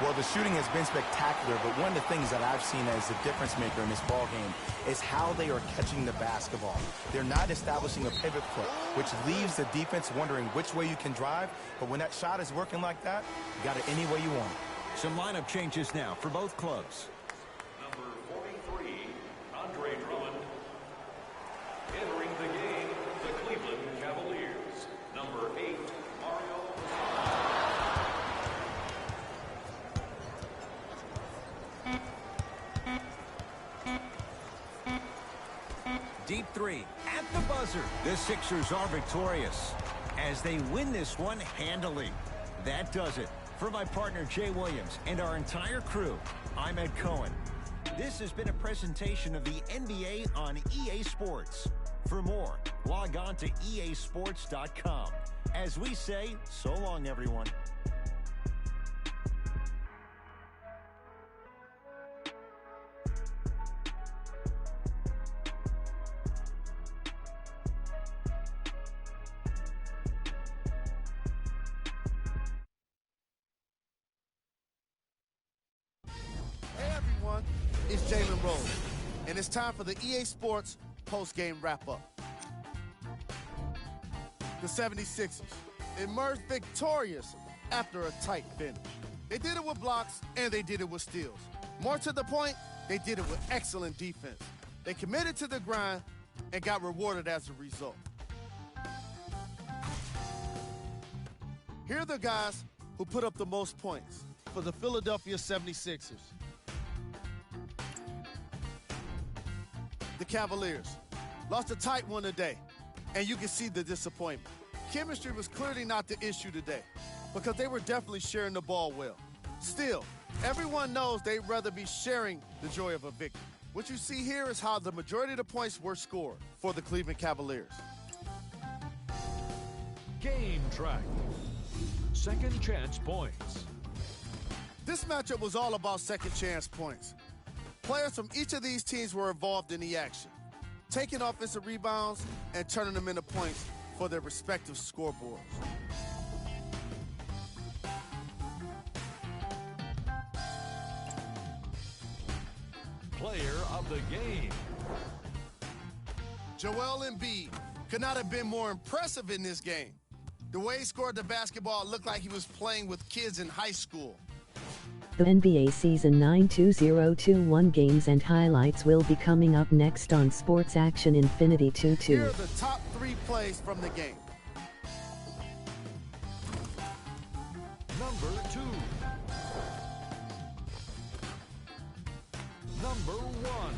Well, the shooting has been spectacular, but one of the things that I've seen as the difference maker in this ball game is how they are catching the basketball. They're not establishing a pivot foot, which leaves the defense wondering which way you can drive, but when that shot is working like that, you got it any way you want. Some lineup changes now for both clubs. Number 43, Andre Drummond. Entering the game, the Cleveland Cavaliers. Number 8, Mario. Deep 3 at the buzzer. The Sixers are victorious as they win this one handily. That does it. For my partner Jay Williams and our entire crew, I'm Ed Cohen. This has been a presentation of the NBA on EA Sports. For more, log on to easports.com. As we say, so long, everyone. It's Jalen Rose, and it's time for the EA Sports post-game wrap-up. The 76ers emerged victorious after a tight finish. They did it with blocks, and they did it with steals. More to the point, they did it with excellent defense. They committed to the grind and got rewarded as a result. Here are the guys who put up the most points for the Philadelphia 76ers. The Cavaliers lost a tight one today, and you can see the disappointment. Chemistry was clearly not the issue today because they were definitely sharing the ball well. Still, everyone knows they'd rather be sharing the joy of a victory. What you see here is how the majority of the points were scored for the Cleveland Cavaliers. Game track. Second chance points. This matchup was all about second chance points. Players from each of these teams were involved in the action, taking offensive rebounds and turning them into points for their respective scoreboards. Player of the game. Joel Embiid could not have been more impressive in this game. The way he scored the basketball looked like he was playing with kids in high school. The NBA Season 9 2021 games and highlights will be coming up next on Sports Action Infinity 2-2. Here are the top 3 plays from the game. Number 2. Number 1.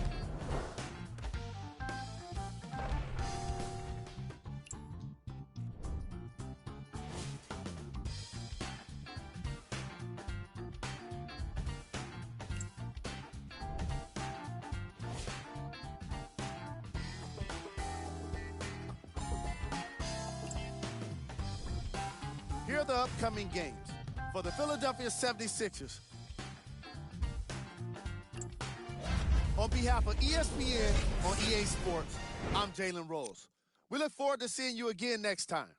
Here are the upcoming games for the Philadelphia 76ers. On behalf of ESPN on EA Sports, I'm Jalen Rose. We look forward to seeing you again next time.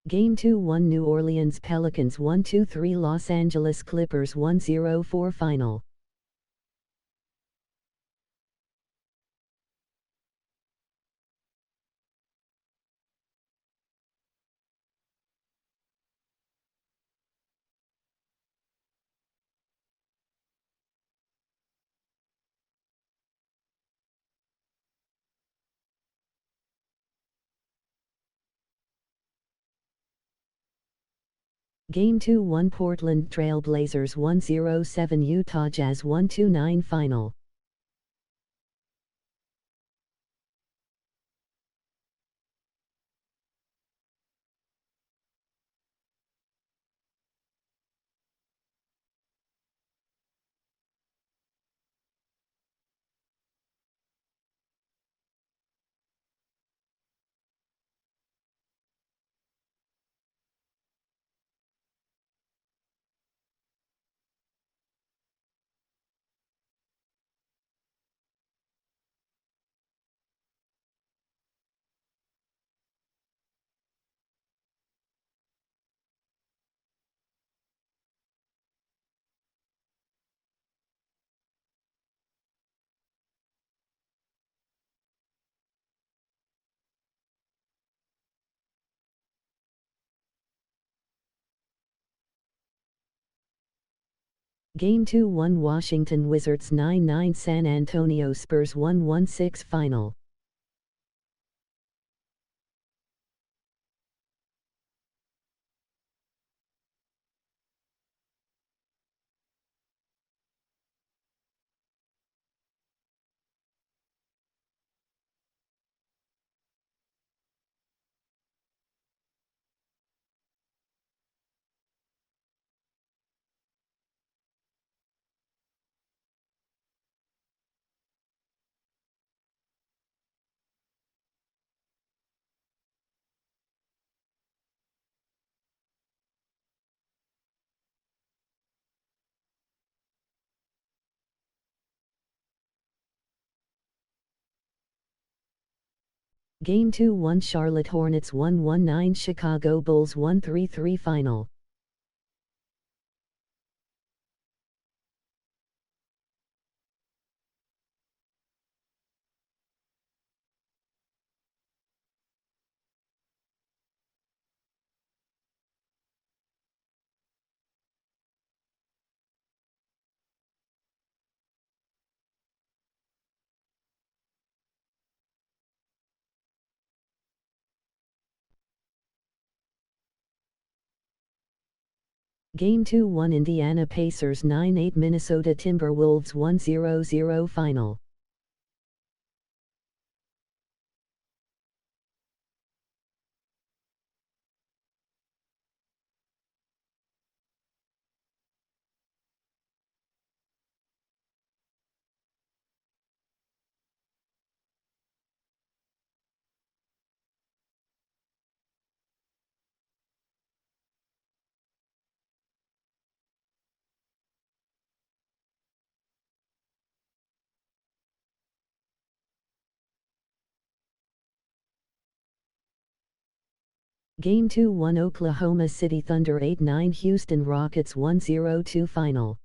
Game 2-1 New Orleans Pelicans 1-2-3 Los Angeles Clippers 1-0-4 Final. Game 2-1 Portland Trail Blazers 1-0-7 Utah Jazz 1-2-9 Final. Game 2-1 Washington Wizards 9-9 San Antonio Spurs 1-1-6 Final. Game 2-1 Charlotte Hornets 1-1-9 Chicago Bulls 1-3-3 Final. Game 2-1 Indiana Pacers 9-8 Minnesota Timberwolves 1-0-0 Final. Game 2-1 Oklahoma City Thunder 8-9 Houston Rockets 1-0-2 Final.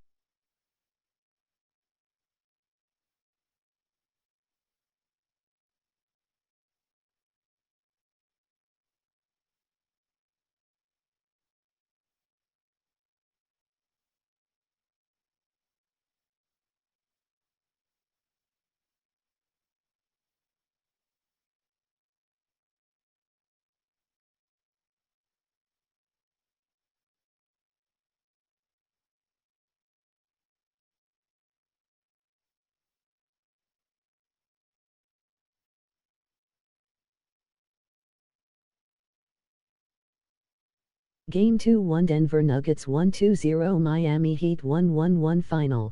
Game 2-1 Denver Nuggets 1-2-0 Miami Heat 1-1-1 Final.